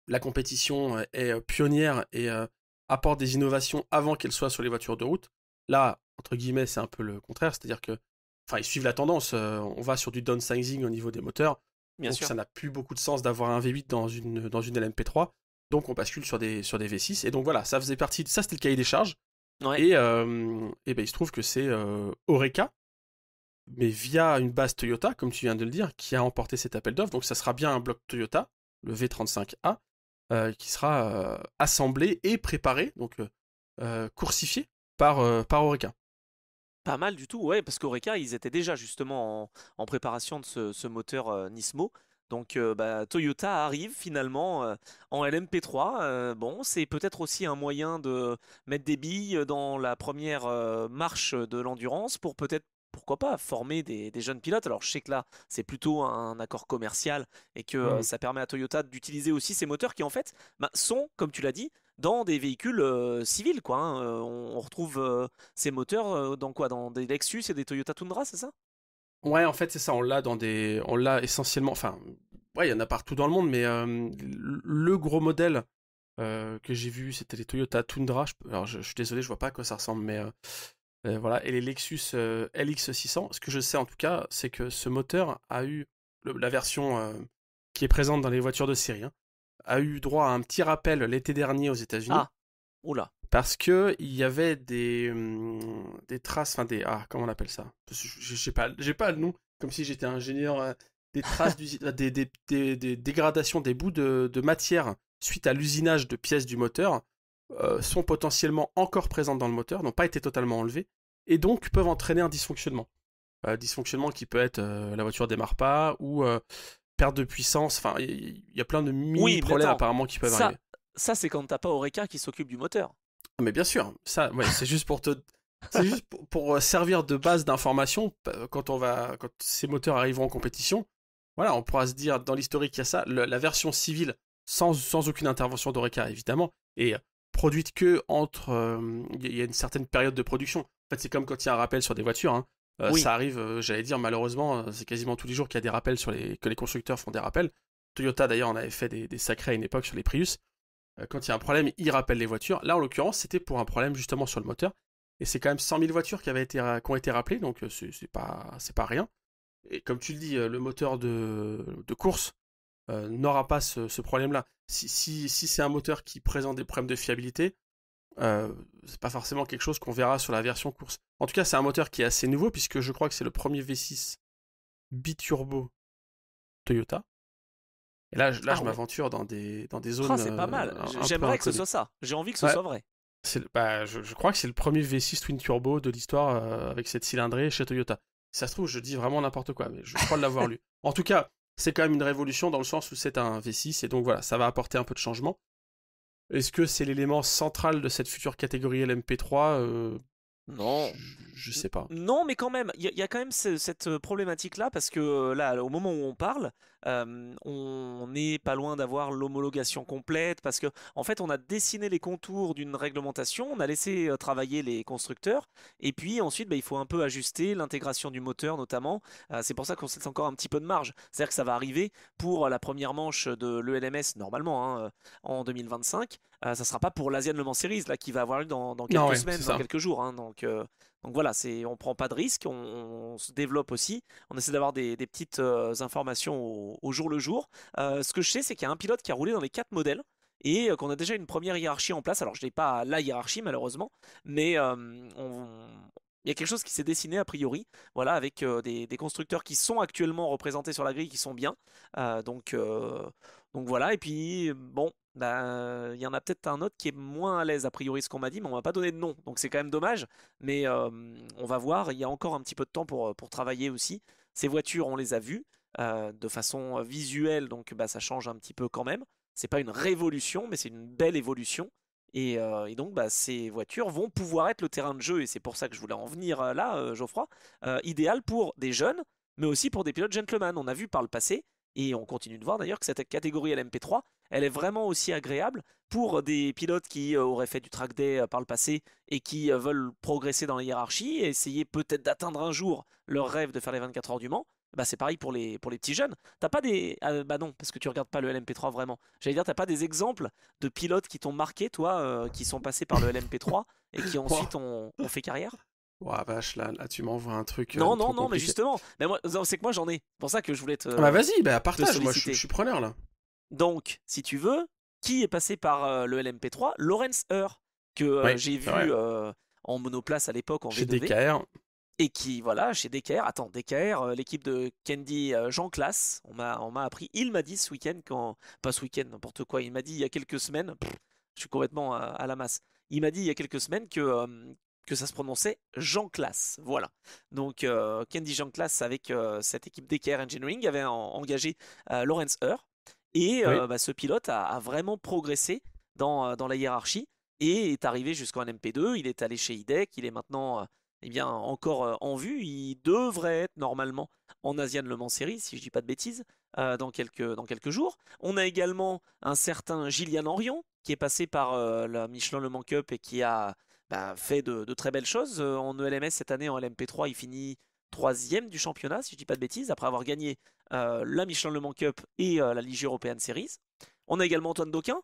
Speaker 2: la compétition est pionnière et apporte des innovations avant qu'elles soient sur les voitures de route. Là, entre guillemets, c'est un peu le contraire, c'est-à-dire que, enfin, ils suivent la tendance. On va sur du downsizing au niveau des moteurs,
Speaker 1: Bien
Speaker 2: donc
Speaker 1: sûr.
Speaker 2: ça n'a plus beaucoup de sens d'avoir un V8 dans une LMP3. Donc on bascule sur des V6. Et donc voilà, ça faisait partie. Ça, c'était le cahier des charges.
Speaker 1: Ouais.
Speaker 2: Et ben, il se trouve que c'est Oreca, mais via une base Toyota, comme tu viens de le dire, qui a emporté cet appel d'offres. Donc ça sera bien un bloc Toyota, le V35A, qui sera assemblé et préparé, donc coursifié par Oreca.
Speaker 1: Pas mal du tout, ouais, parce qu'Oreca, ils étaient déjà justement en préparation de ce moteur Nismo. Donc bah, Toyota arrive finalement en LMP3. Bon, c'est peut-être aussi un moyen de mettre des billes dans la première marche de l'endurance pour peut-être, pourquoi pas, former des jeunes pilotes. Alors je sais que là, c'est plutôt un accord commercial et que
Speaker 2: Mm.
Speaker 1: ça permet à Toyota d'utiliser aussi ces moteurs qui en fait bah, sont, comme tu l'as dit, dans des véhicules civils, quoi. Hein. On retrouve ces moteurs dans quoi? Dans des Lexus et des Toyota Tundra, c'est ça?
Speaker 2: Ouais, en fait, c'est ça. On l'a essentiellement. Enfin, ouais, il y en a partout dans le monde, mais le gros modèle que j'ai vu, c'était les Toyota Tundra. Alors, je suis désolé, je vois pas à quoi ça ressemble, mais voilà. Et les Lexus LX600. Ce que je sais en tout cas, c'est que ce moteur a eu la version qui est présente dans les voitures de série, hein, a eu droit à un petit rappel l'été dernier aux États-Unis.
Speaker 1: Ah, oula.
Speaker 2: Parce que il y avait des traces, enfin comment on appelle ça? J'ai pas le nom, comme si j'étais ingénieur. Des traces, des dégradations, des bouts de matière suite à l'usinage de pièces du moteur sont potentiellement encore présentes dans le moteur, n'ont pas été totalement enlevées, et donc peuvent entraîner un dysfonctionnement. Dysfonctionnement qui peut être la voiture démarre pas, ou perte de puissance, enfin il y a plein de mini
Speaker 1: Oui, mais
Speaker 2: problèmes
Speaker 1: attends,
Speaker 2: apparemment qui peuvent
Speaker 1: ça,
Speaker 2: arriver.
Speaker 1: ça c'est quand t'as pas Oreca qui s'occupe du moteur.
Speaker 2: Mais bien sûr, ça, ouais, c'est juste c'est juste pour servir de base d'information quand ces moteurs arriveront en compétition. Voilà, on pourra se dire dans l'historique il y a ça, la version civile sans aucune intervention d'Oreca évidemment, et produite que entre, il y a une certaine période de production. En fait, c'est comme quand il y a un rappel sur des voitures. Hein.
Speaker 1: Oui,
Speaker 2: Ça arrive, j'allais dire malheureusement, c'est quasiment tous les jours qu'il y a des rappels que les constructeurs font des rappels. Toyota d'ailleurs, on avait fait des sacrés à une époque sur les Prius. Quand il y a un problème, ils rappellent les voitures. Là, en l'occurrence, c'était pour un problème justement sur le moteur. Et c'est quand même 100 000 voitures qui ont été rappelées, donc c'est pas rien. Et comme tu le dis, le moteur de course n'aura pas ce problème-là. Si c'est un moteur qui présente des problèmes de fiabilité, c'est pas forcément quelque chose qu'on verra sur la version course. En tout cas, c'est un moteur qui est assez nouveau, puisque je crois que c'est le premier V6 biturbo Toyota. Et là, je
Speaker 1: ah ouais.
Speaker 2: m'aventure dans des
Speaker 1: Ah,
Speaker 2: zones
Speaker 1: c'est pas mal.
Speaker 2: un peu
Speaker 1: J'aimerais que ce
Speaker 2: inconnues.
Speaker 1: soit ça. J'ai envie que ce
Speaker 2: Ouais,
Speaker 1: soit vrai.
Speaker 2: je crois que c'est le premier V6 Twin Turbo de l'histoire avec cette cylindrée chez Toyota. Si ça se trouve, je dis vraiment n'importe quoi, mais je crois l'avoir lu. En tout cas, c'est quand même une révolution dans le sens où c'est un V6, et donc voilà, ça va apporter un peu de changement. Est-ce que c'est l'élément central de cette future catégorie LMP3
Speaker 1: Non.
Speaker 2: je sais pas.
Speaker 1: Non, mais quand même, il y a quand même cette problématique-là, parce que là, au moment où on parle, on n'est pas loin d'avoir l'homologation complète, parce que en fait, on a dessiné les contours d'une réglementation, on a laissé travailler les constructeurs, et puis ensuite, bah, il faut un peu ajuster l'intégration du moteur, notamment. C'est pour ça qu'on sait encore un petit peu de marge. C'est-à-dire que ça va arriver pour la première manche de l'ELMS, normalement, hein, en 2025. Ça sera pas pour l'Asian Le Mans Series, là, qui va avoir lieu dans
Speaker 2: Non,
Speaker 1: quelques
Speaker 2: ouais, c'est
Speaker 1: semaines, dans
Speaker 2: ça.
Speaker 1: quelques jours. Hein, donc voilà, on prend pas de risque, on se développe aussi, on essaie d'avoir des petites informations au jour le jour. Ce que je sais, c'est qu'il y a un pilote qui a roulé dans les 4 modèles et qu'on a déjà une première hiérarchie en place. Alors je n'ai pas la hiérarchie malheureusement, mais il y a quelque chose qui s'est dessiné a priori, voilà, avec des constructeurs qui sont actuellement représentés sur la grille, qui sont bien. Euh, donc, euh, donc voilà, et puis bon, bah, il y en a peut-être un autre qui est moins à l'aise a priori ce qu'on m'a dit, mais on m'a pas donné de nom, donc c'est quand même dommage. Mais on va voir, il y a encore un petit peu de temps pour travailler aussi. Ces voitures, on les a vues de façon visuelle, donc bah, ça change un petit peu quand même. C'est pas une révolution, mais c'est une belle évolution. Et donc, bah, ces voitures vont pouvoir être le terrain de jeu, et c'est pour ça que je voulais en venir là, Geoffroy, idéal pour des jeunes, mais aussi pour des pilotes gentlemen. On a vu par le passé, et on continue de voir d'ailleurs que cette catégorie LMP3, elle est vraiment aussi agréable pour des pilotes qui auraient fait du track day par le passé et qui veulent progresser dans la hiérarchie et essayer peut-être d'atteindre un jour leur rêve de faire les 24 heures du Mans. Bah, c'est pareil pour les petits jeunes. T'as pas des. Bah non, parce que tu regardes pas le LMP3 vraiment. J'allais dire, t'as pas des exemples de pilotes qui t'ont marqué, toi, qui sont passés par le LMP3 et qui
Speaker 2: Ouah,
Speaker 1: ensuite ont fait carrière?
Speaker 2: ouah, vache, là, tu m'envoies un truc
Speaker 1: Non, non,
Speaker 2: trop
Speaker 1: non, mais
Speaker 2: compliqué.
Speaker 1: justement. Mais moi, non, c'est que moi j'en ai. C'est pour ça que je voulais
Speaker 2: Ah bah
Speaker 1: te,
Speaker 2: vas-y, bah
Speaker 1: te
Speaker 2: partage, moi je
Speaker 1: solliciter.
Speaker 2: suis preneur là.
Speaker 1: Donc, si tu veux, qui est passé par le LMP3? Lawrence Heur, que
Speaker 2: Ouais,
Speaker 1: j'ai
Speaker 2: c'est vrai.
Speaker 1: vu en monoplace à l'époque en
Speaker 2: Chez
Speaker 1: V2V.
Speaker 2: DKR.
Speaker 1: Et qui, voilà, chez DKR, attends, DKR, l'équipe de Candy Jean Classe, on m'a appris, il m'a dit ce week-end, pas ce week-end, n'importe quoi, il m'a dit il y a quelques semaines, je suis complètement à la masse, il m'a dit il y a quelques semaines que ça se prononçait Jean Classe, voilà. Donc Candy Jean Classe avec cette équipe DKR Engineering avait engagé Lawrence Heur, et
Speaker 2: Oui.
Speaker 1: bah, ce pilote a vraiment progressé dans la hiérarchie, et est arrivé jusqu'en MP2, il est allé chez IDEC, il est maintenant eh bien, encore en vue. Il devrait être normalement en Asian Le Mans Series, si je dis pas de bêtises, dans quelques jours. On a également un certain Gillian Henrion, qui est passé par la Michelin Le Mans Cup et qui a fait de très belles choses. En ELMS cette année, en LMP3, il finit 3e du championnat, si je dis pas de bêtises, après avoir gagné la Michelin Le Mans Cup et la Ligue European Series. On a également Antoine Doquin,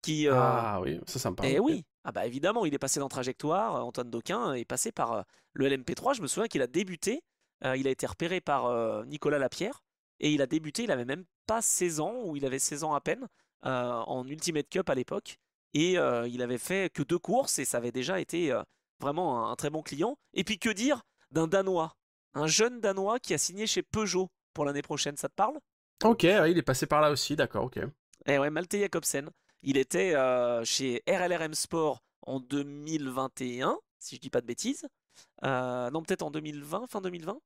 Speaker 1: qui...
Speaker 2: Ah oui, ça me parle.
Speaker 1: Eh oui, ah bah évidemment, il est passé dans Trajectoire. Antoine Doquin est passé par le LMP3. Je me souviens qu'il a débuté. Il a été repéré par Nicolas Lapierre. Et il a débuté, il avait même pas 16 ans, ou il avait 16 ans à peine, en Ultimate Cup à l'époque. Et il avait fait que 2 courses et ça avait déjà été vraiment un très bon client. Et puis que dire d'un Danois, un jeune Danois qui a signé chez Peugeot pour l'année prochaine, ça te parle?
Speaker 2: Ok, ouais, il est passé par là aussi, d'accord, ok.
Speaker 1: Eh ouais, Malte Jacobsen. Il était chez RLRM Sport en 2021, si je dis pas de bêtises. Non, peut-être en 2020, fin 2020.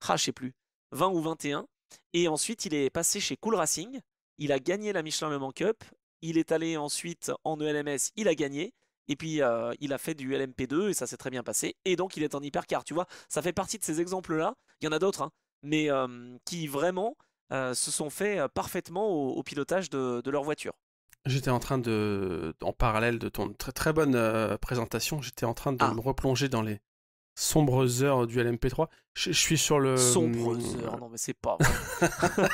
Speaker 1: Ah, je sais plus. 20 ou 21. Et ensuite, il est passé chez Cool Racing. Il a gagné la Michelin Le Mans Cup. Il est allé ensuite en ELMS. Il a gagné. Et puis, il a fait du LMP2 et ça s'est très bien passé. Et donc, il est en hypercar. Tu vois, ça fait partie de ces exemples-là. Il y en a d'autres, hein, mais qui vraiment se sont fait parfaitement au pilotage de leur voiture.
Speaker 2: J'étais en train en parallèle de ton très très bonne présentation, j'étais en train de me replonger dans les sombres heures du LMP3. Je suis sur le...
Speaker 1: Sombres heures, non mais c'est pas vrai.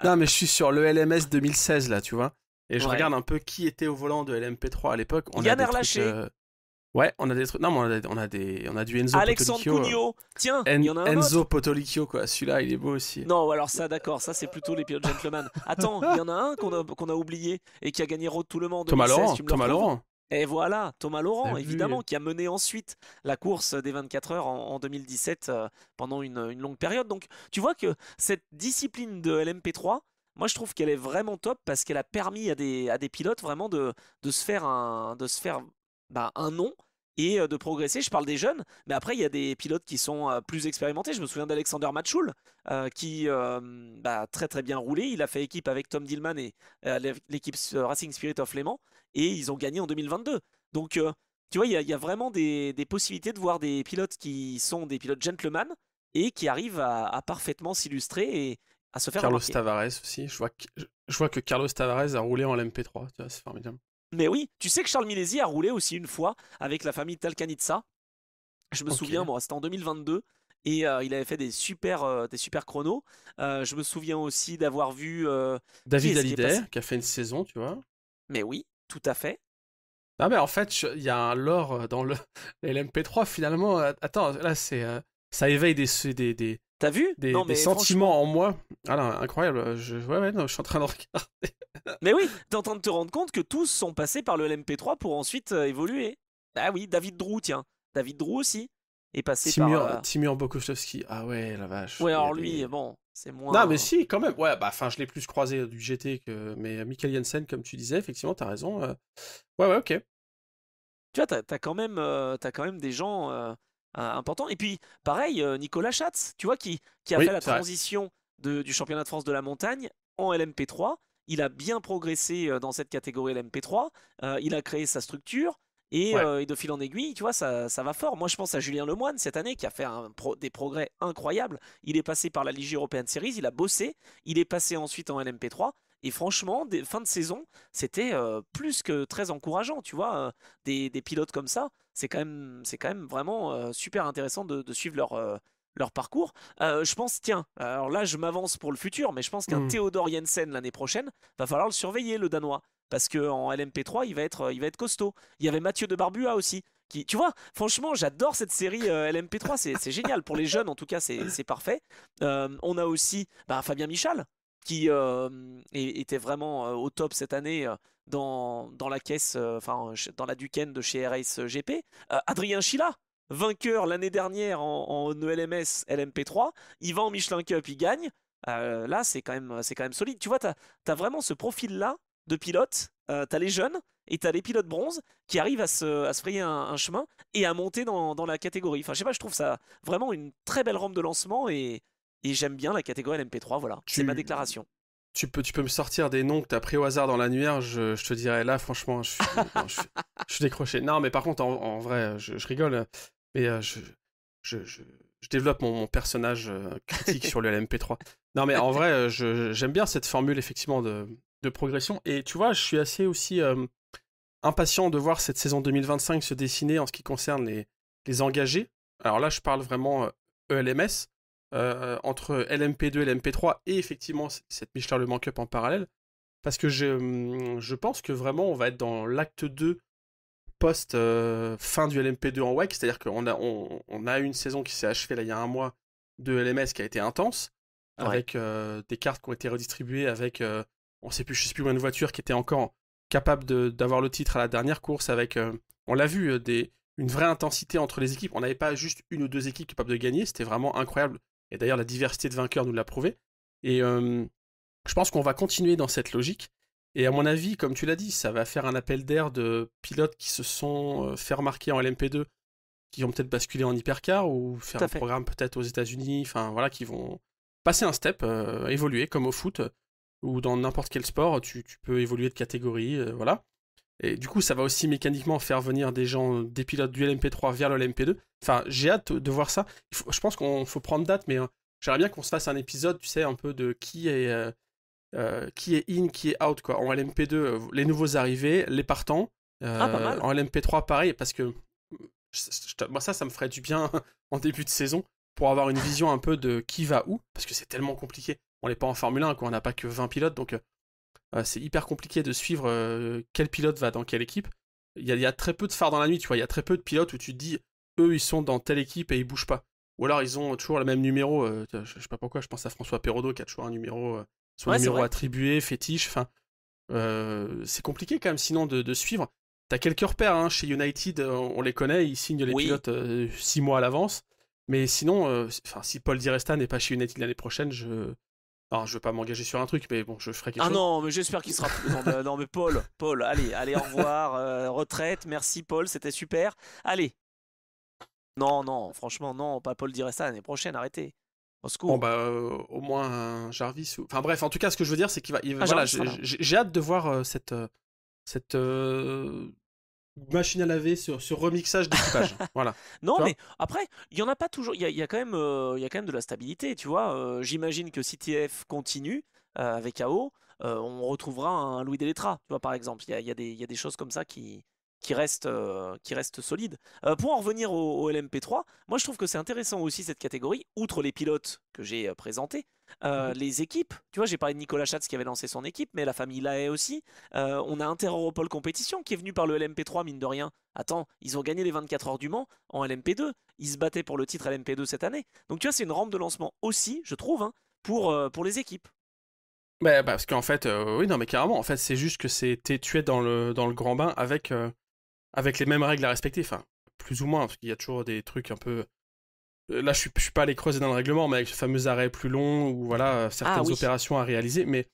Speaker 2: Non mais je suis sur le LMS 2016 là, tu vois. Et je regarde un peu qui était au volant de LMP3 à l'époque.
Speaker 1: Yann Erlaché.
Speaker 2: Ouais, on a des trucs. Non, mais on a du Enzo
Speaker 1: Alexandre
Speaker 2: Potolicchio.
Speaker 1: Cugno. Tiens, il y en a un
Speaker 2: Enzo
Speaker 1: autre.
Speaker 2: Potolicchio, quoi. Celui-là, il est beau aussi.
Speaker 1: Non, alors ça, d'accord, ça c'est plutôt les pilotes gentlemen. Attends, il y en a un qu'on a oublié et qui a gagné Road to Le Mans en 2016.
Speaker 2: Thomas Laurent.
Speaker 1: Et voilà, Thomas Laurent, évidemment, qui a mené ensuite la course des 24 heures en 2017 pendant une longue période. Donc, tu vois que cette discipline de LMP3, moi je trouve qu'elle est vraiment top parce qu'elle a permis à des pilotes vraiment de se faire un nom et de progresser. Je parle des jeunes, mais après il y a des pilotes qui sont plus expérimentés. Je me souviens d'Alexander Matchoul qui très très bien roulé. Il a fait équipe avec Tom Dillman et l'équipe Racing Spirit of Le Mans et ils ont gagné en 2022. Donc tu vois, il y a vraiment des possibilités de voir des pilotes qui sont des pilotes gentlemen et qui arrivent à parfaitement s'illustrer et à se faire
Speaker 2: Carlos
Speaker 1: remarquer.
Speaker 2: Tavares aussi. Je vois que Carlos Tavares a roulé en LMP3. C'est formidable.
Speaker 1: Mais oui, tu sais que Charles Milesi a roulé aussi une fois avec la famille Talcanizza. Je me souviens, moi, c'était en 2022 et il avait fait des super chronos. Je me souviens aussi d'avoir vu
Speaker 2: David Hallyday qui a fait une saison, tu vois.
Speaker 1: Mais oui, tout à fait.
Speaker 2: Non, mais en fait, il y a un lore dans le LMP3 finalement. Attends, là, ça éveille des
Speaker 1: T'as vu?
Speaker 2: des sentiments en moi. Ah là, incroyable. Ouais, non, je suis en train de regarder.
Speaker 1: Mais oui, t'es en train de te rendre compte que tous sont passés par le LMP3 pour ensuite évoluer. Ah oui, David Drou, tiens. David Drou aussi est passé par...
Speaker 2: Timur Bokoszewski. Ah ouais, la vache.
Speaker 1: Ouais, alors lui, bon, c'est moins...
Speaker 2: Non, mais si, quand même. Ouais, je l'ai plus croisé du GT que... Mais Michael Jensen, comme tu disais, effectivement, t'as raison. Ouais, ok.
Speaker 1: Tu vois, t'as quand même des gens importants. Et puis, pareil, Nicolas Schatz, tu vois, qui a fait la transition du championnat de France de la montagne en LMP3. Il a bien progressé dans cette catégorie LMP3. Il a créé sa structure. Et de fil en aiguille, tu vois, ça va fort. Moi, je pense à Julien Lemoine cette année qui a fait des progrès incroyables. Il est passé par la Ligue European Series, il a bossé. Il est passé ensuite en LMP3. Et franchement, fin de saison, c'était plus que très encourageant, tu vois. Des pilotes comme ça, c'est quand même vraiment super intéressant de suivre leur parcours. Je pense, tiens, alors là, je m'avance pour le futur, mais je pense qu'un Theodor Jensen l'année prochaine, va falloir le surveiller, le Danois. Parce qu'en LMP3, il va être costaud. Il y avait Mathieu de Barbua aussi. Tu vois, franchement, j'adore cette série LMP3. C'est génial. Pour les jeunes, en tout cas, c'est parfait. On a aussi Fabien Michal, qui était vraiment au top cette année dans la caisse, dans la Duquesne de chez RS GP. Adrien Chila, vainqueur l'année dernière en ELMS LMP3. Il va en Michelin Cup, il gagne. Là, c'est quand même solide. Tu vois, t'as vraiment ce profil-là de pilotes. T'as les jeunes et t'as les pilotes bronze qui arrivent à se frayer un chemin et à monter dans la catégorie. Enfin, je sais pas, je trouve ça vraiment une très belle rampe de lancement et j'aime bien la catégorie LMP3, voilà. C'est ma déclaration.
Speaker 2: Tu peux me sortir des noms que t'as pris au hasard dans l'annuaire, je te dirais là, franchement, je suis décroché. Non, mais par contre, en vrai, je rigole, mais je développe mon personnage critique sur le LMP3. Non, mais en vrai, j'aime bien cette formule, effectivement, de progression. Et tu vois, je suis assez aussi impatient de voir cette saison 2025 se dessiner en ce qui concerne les engagés. Alors là, je parle vraiment ELMS, entre LMP2 et LMP3, et effectivement cette Michelin Le Mans Cup en parallèle, parce que je pense que vraiment on va être dans l'acte 2 post fin du LMP2 en WEC, c'est-à-dire qu'on a une saison qui s'est achevée là il y a un mois de LMS qui a été intense, avec des cartes qui ont été redistribuées, avec je sais plus combien de voitures qui étaient encore capables d'avoir le titre à la dernière course, avec on l'a vu, une vraie intensité entre les équipes. On n'avait pas juste une ou deux équipes capables de gagner, c'était vraiment incroyable. Et d'ailleurs, la diversité de vainqueurs nous l'a prouvé. Et je pense qu'on va continuer dans cette logique. Et à mon avis, comme tu l'as dit, ça va faire un appel d'air de pilotes qui se sont fait remarquer en LMP2, qui vont peut-être basculer en hypercar ou faire un programme peut-être aux États-Unis, enfin voilà, qui vont passer un step, évoluer comme au foot ou dans n'importe quel sport, tu peux évoluer de catégorie, voilà. Et du coup, ça va aussi mécaniquement faire venir des pilotes du LMP3 vers le LMP2. Enfin, j'ai hâte de voir ça. Je pense qu'il faut prendre date, mais j'aimerais bien qu'on se fasse un épisode, tu sais, un peu de qui est in, qui est out, quoi. En LMP2, les nouveaux arrivés, les partants. En LMP3, pareil, parce que moi, ça me ferait du bien en début de saison pour avoir une vision un peu de qui va où, parce que c'est tellement compliqué. On n'est pas en Formule 1, quoi. On n'a pas que 20 pilotes, donc c'est hyper compliqué de suivre quel pilote va dans quelle équipe. Il y a très peu de phares dans la nuit, tu vois. Il y a très peu de pilotes où tu te dis, eux, ils sont dans telle équipe et ils bougent pas. Ou alors, ils ont toujours le même numéro. Je sais pas pourquoi, je pense à François Perraudot qui a toujours un numéro, son numéro attribué, fétiche. Enfin, c'est compliqué quand même, sinon, de suivre. T'as quelques repères, hein. Chez United, on les connaît, ils signent les pilotes 6 mois à l'avance. Mais sinon, si Paul Di Resta n'est pas chez United l'année prochaine, alors, je veux pas m'engager sur un truc, mais bon, je ferai quelque chose.
Speaker 1: Ah non, mais j'espère qu'il sera plus. Non, mais Paul, allez, au revoir, retraite, merci Paul, c'était super. Allez. Non, franchement, non, pas Paul Di Resta l'année prochaine, arrêtez. Au secours.
Speaker 2: Bon, au moins un Jarvis. Enfin bref, en tout cas, ce que je veux dire, c'est qu'il va. Voilà, j'ai hâte de voir cette machine à laver, ce remixage d'équipage. Voilà.
Speaker 1: Non, mais après, il y en a pas toujours. Il y a quand même de la stabilité, tu vois. J'imagine que si TF continue avec AO, on retrouvera un Louis Delettra, tu vois, par exemple. Il y a des choses comme ça qui restent solides. Pour en revenir au LMP3, moi je trouve que c'est intéressant aussi cette catégorie, outre les pilotes que j'ai présentés, les équipes. Tu vois, j'ai parlé de Nicolas Schatz qui avait lancé son équipe, mais la famille Lahaye aussi. On a Inter-Europol Compétition qui est venu par le LMP3, mine de rien. Attends, ils ont gagné les 24 heures du Mans en LMP2. Ils se battaient pour le titre LMP2 cette année. Donc tu vois, c'est une rampe de lancement aussi, je trouve, hein, pour les équipes.
Speaker 2: Bah, parce qu'en fait, oui, non, mais carrément, en fait, c'est juste que tu es dans le grand bain avec les mêmes règles à respecter, enfin, plus ou moins, parce qu'il y a toujours des trucs un peu. Là, je suis pas allé creuser dans le règlement, mais avec ce fameux arrêt plus long, ou voilà, certaines opérations à réaliser, mais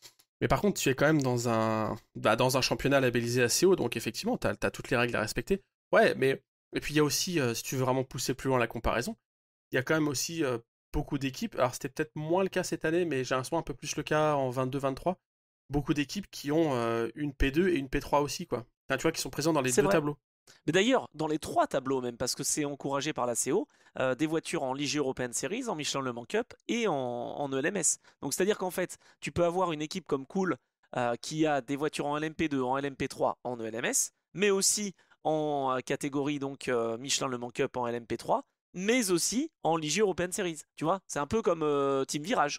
Speaker 2: par contre, tu es quand même dans un championnat labellisé ACO, donc effectivement, t'as toutes les règles à respecter. Ouais, mais. Et puis il y a aussi, si tu veux vraiment pousser plus loin la comparaison, il y a quand même aussi beaucoup d'équipes, alors c'était peut-être moins le cas cette année, mais j'ai l'impression un peu plus le cas en 22-23, beaucoup d'équipes qui ont une P2 et une P3 aussi, quoi. Enfin, tu vois, qui sont présents dans les deux tableaux.
Speaker 1: Mais d'ailleurs, dans les 3 tableaux même, parce que c'est encouragé par la CO, des voitures en Ligier European Series, en Michelin Le Mans Cup et en ELMS. Donc c'est-à-dire qu'en fait, tu peux avoir une équipe comme Cool qui a des voitures en LMP2, en LMP3, en ELMS, mais aussi en catégorie donc Michelin Le Mans Cup en LMP3, mais aussi en Ligier European Series. Tu vois, c'est un peu comme Team Virage.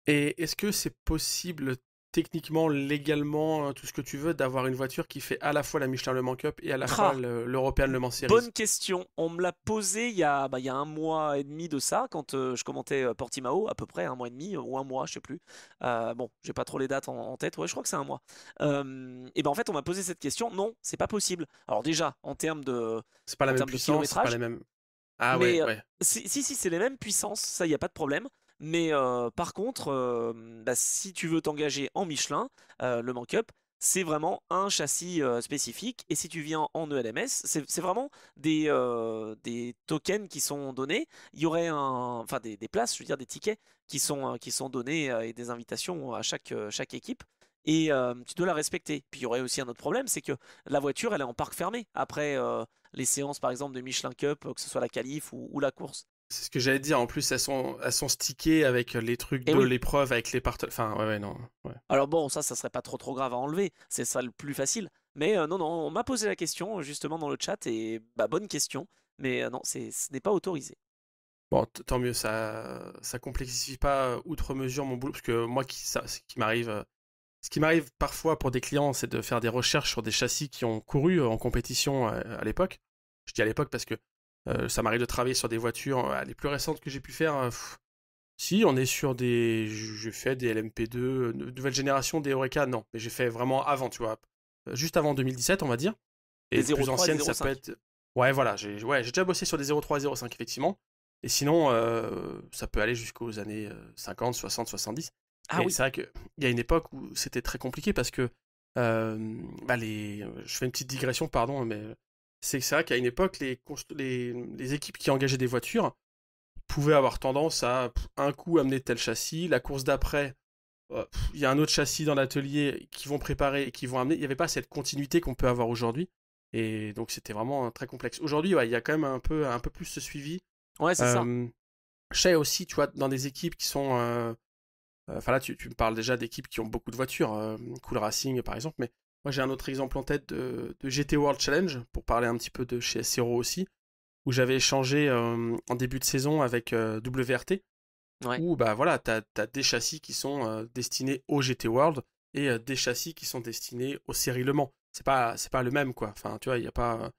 Speaker 2: Et est-ce que c'est possible techniquement, légalement, tout ce que tu veux, d'avoir une voiture qui fait à la fois la Michelin Le Mans Cup et à la fois l'European Le Mans Series?
Speaker 1: Bonne question. On me l'a posé il y a un mois et demi de ça, quand je commentais Portimao, à peu près un mois et demi ou un mois, je sais plus. Bon, j'ai pas trop les dates en tête. Ouais, je crois que c'est un mois. Et ben en fait, on m'a posé cette question. Non, c'est pas possible. Alors déjà, en termes de,
Speaker 2: c'est pas la même puissance, c'est pas les mêmes. Ah
Speaker 1: mais,
Speaker 2: ouais.
Speaker 1: Si, c'est les mêmes puissances, ça, il n'y a pas de problème. Mais par contre, si tu veux t'engager en Michelin, le Mans Cup, c'est vraiment un châssis spécifique. Et si tu viens en ELMS, c'est vraiment des tokens qui sont donnés. Il y aurait des places, je veux dire des tickets qui sont donnés et des invitations à chaque équipe. Et tu dois la respecter. Puis il y aurait aussi un autre problème, c'est que la voiture, elle est en parc fermé. Après les séances, par exemple, de Michelin Cup, que ce soit la qualif ou la course.
Speaker 2: C'est ce que j'allais dire. En plus, elles sont stickées avec les trucs
Speaker 1: Et
Speaker 2: de
Speaker 1: oui.
Speaker 2: l'épreuve, avec les partenaires. Enfin, ouais, non. Ouais.
Speaker 1: Alors bon, ça serait pas trop grave à enlever, c'est ça le plus facile. Mais non, non, on m'a posé la question justement dans le chat et bah bonne question. Mais non, ce n'est pas autorisé.
Speaker 2: Bon, tant mieux, ça complexifie pas outre mesure mon boulot, parce que moi, ce qui m'arrive parfois pour des clients, c'est de faire des recherches sur des châssis qui ont couru en compétition à l'époque. Je dis à l'époque parce que ça m'arrive de travailler sur des voitures les plus récentes que j'ai pu faire. Si, on est sur des. J'ai fait des LMP2, nouvelle génération, des Eureka, non. Mais j'ai fait vraiment avant, tu vois. Juste avant 2017, on va dire. Et
Speaker 1: Des
Speaker 2: plus
Speaker 1: 03 et
Speaker 2: anciennes,
Speaker 1: des
Speaker 2: ça peut
Speaker 1: 05.
Speaker 2: être. Ouais, voilà, j'ai déjà bossé sur des 03 et 05, effectivement. Et sinon, ça peut aller jusqu'aux années 50, 60, 70.
Speaker 1: Ah
Speaker 2: Et
Speaker 1: oui,
Speaker 2: c'est vrai qu'il y a une époque où c'était très compliqué parce que. Je fais une petite digression, pardon, mais c'est vrai qu'à une époque, les équipes qui engageaient des voitures pouvaient avoir tendance à un coup amener tel châssis, la course d'après, il y a un autre châssis dans l'atelier qui vont préparer et qui vont amener. Il n'y avait pas cette continuité qu'on peut avoir aujourd'hui. Et donc c'était vraiment très complexe. Aujourd'hui, ouais, il y a quand même un peu plus ce suivi.
Speaker 1: ouais, c'est ça.
Speaker 2: Euh, je sais aussi, tu vois, dans des équipes qui sont. Enfin là, tu me parles déjà d'équipes qui ont beaucoup de voitures, Cool Racing par exemple, mais moi j'ai un autre exemple en tête de GT World Challenge, pour parler un petit peu de chez SRO aussi, où j'avais échangé en début de saison avec WRT,
Speaker 1: Ouais.
Speaker 2: où bah voilà, t'as des châssis qui sont destinés au GT World et des châssis qui sont destinés aux séries Le Mans. C'est pas le même quoi. Enfin, tu vois, il y a pas.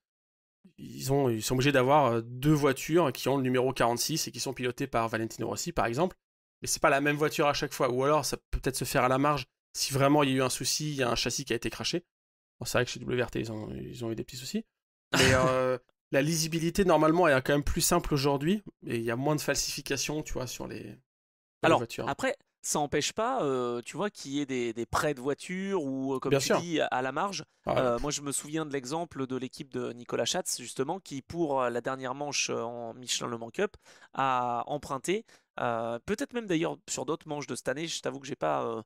Speaker 2: Ils sont obligés d'avoir deux voitures qui ont le numéro 46 et qui sont pilotées par Valentino Rossi par exemple. Mais c'est pas la même voiture à chaque fois. Ou alors ça peut peut-être se faire à la marge si vraiment il y a eu un souci, il y a un châssis qui a été craché. Bon, c'est vrai que chez WRT ils ont eu des petits soucis. Mais la lisibilité normalement est quand même plus simple aujourd'hui et il y a moins de falsifications, tu vois, sur les
Speaker 1: Alors,
Speaker 2: voitures.
Speaker 1: après, ça n'empêche pas, tu vois, qu'il y ait des prêts de voitures ou, comme
Speaker 2: Bien
Speaker 1: tu
Speaker 2: sûr.
Speaker 1: dis, à la marge.
Speaker 2: Ah,
Speaker 1: Moi, je me souviens de l'exemple de l'équipe de Nicolas Schatz, justement, qui, pour la dernière manche en Michelin Le Mans Cup, a emprunté, peut-être même d'ailleurs sur d'autres manches de cette année, je t'avoue que j'ai pas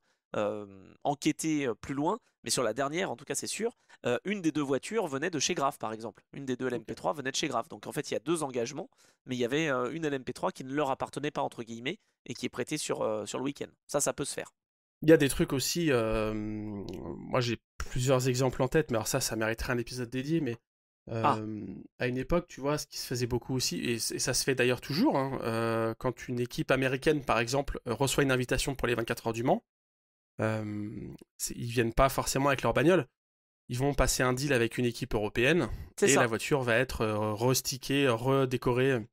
Speaker 1: enquêté plus loin, mais sur la dernière, en tout cas, c'est sûr, une des deux voitures venait de chez Graf, par exemple. Une des deux
Speaker 2: ok.
Speaker 1: LMP3 venait de chez Graf. Donc, en fait, il y a deux engagements, mais il y avait une LMP3 qui ne leur appartenait pas, entre guillemets, et qui est prêté sur le week-end. Ça peut se faire.
Speaker 2: Il y a des trucs aussi. Moi, j'ai plusieurs exemples en tête, mais alors ça mériterait un épisode dédié. Mais
Speaker 1: Ah,
Speaker 2: à une époque, tu vois, ce qui se faisait beaucoup aussi, et ça se fait d'ailleurs toujours, hein, quand une équipe américaine, par exemple, reçoit une invitation pour les 24 heures du Mans, ils viennent pas forcément avec leur bagnole. Ils vont passer un deal avec une équipe européenne
Speaker 1: c'est
Speaker 2: et la
Speaker 1: ça.
Speaker 2: voiture va être restickée, redécorée.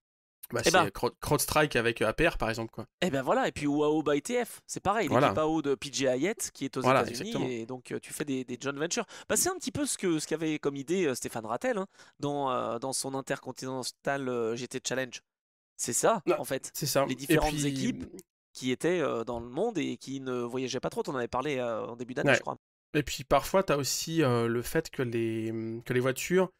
Speaker 2: Bah,
Speaker 1: Et ben,
Speaker 2: c'est CrowdStrike avec APR, par exemple, quoi.
Speaker 1: et ben voilà. Et puis UAO by TF, c'est pareil. L'équipe
Speaker 2: Voilà,
Speaker 1: AO de PJ Hayet qui est aux
Speaker 2: voilà,
Speaker 1: États-Unis,
Speaker 2: exactement.
Speaker 1: et donc tu fais des joint ventures. Bah, c'est un petit peu ce qu'avait comme idée Stéphane Rattel, hein, dans son Intercontinental GT Challenge. C'est ça,
Speaker 2: Non,
Speaker 1: en fait.
Speaker 2: c'est ça.
Speaker 1: Les
Speaker 2: Et
Speaker 1: différentes
Speaker 2: puis,
Speaker 1: équipes qui étaient dans le monde et qui ne voyageaient pas trop. On en avait parlé en début d'année, je
Speaker 2: ouais.
Speaker 1: crois.
Speaker 2: Et puis parfois, tu as aussi le fait que les voitures,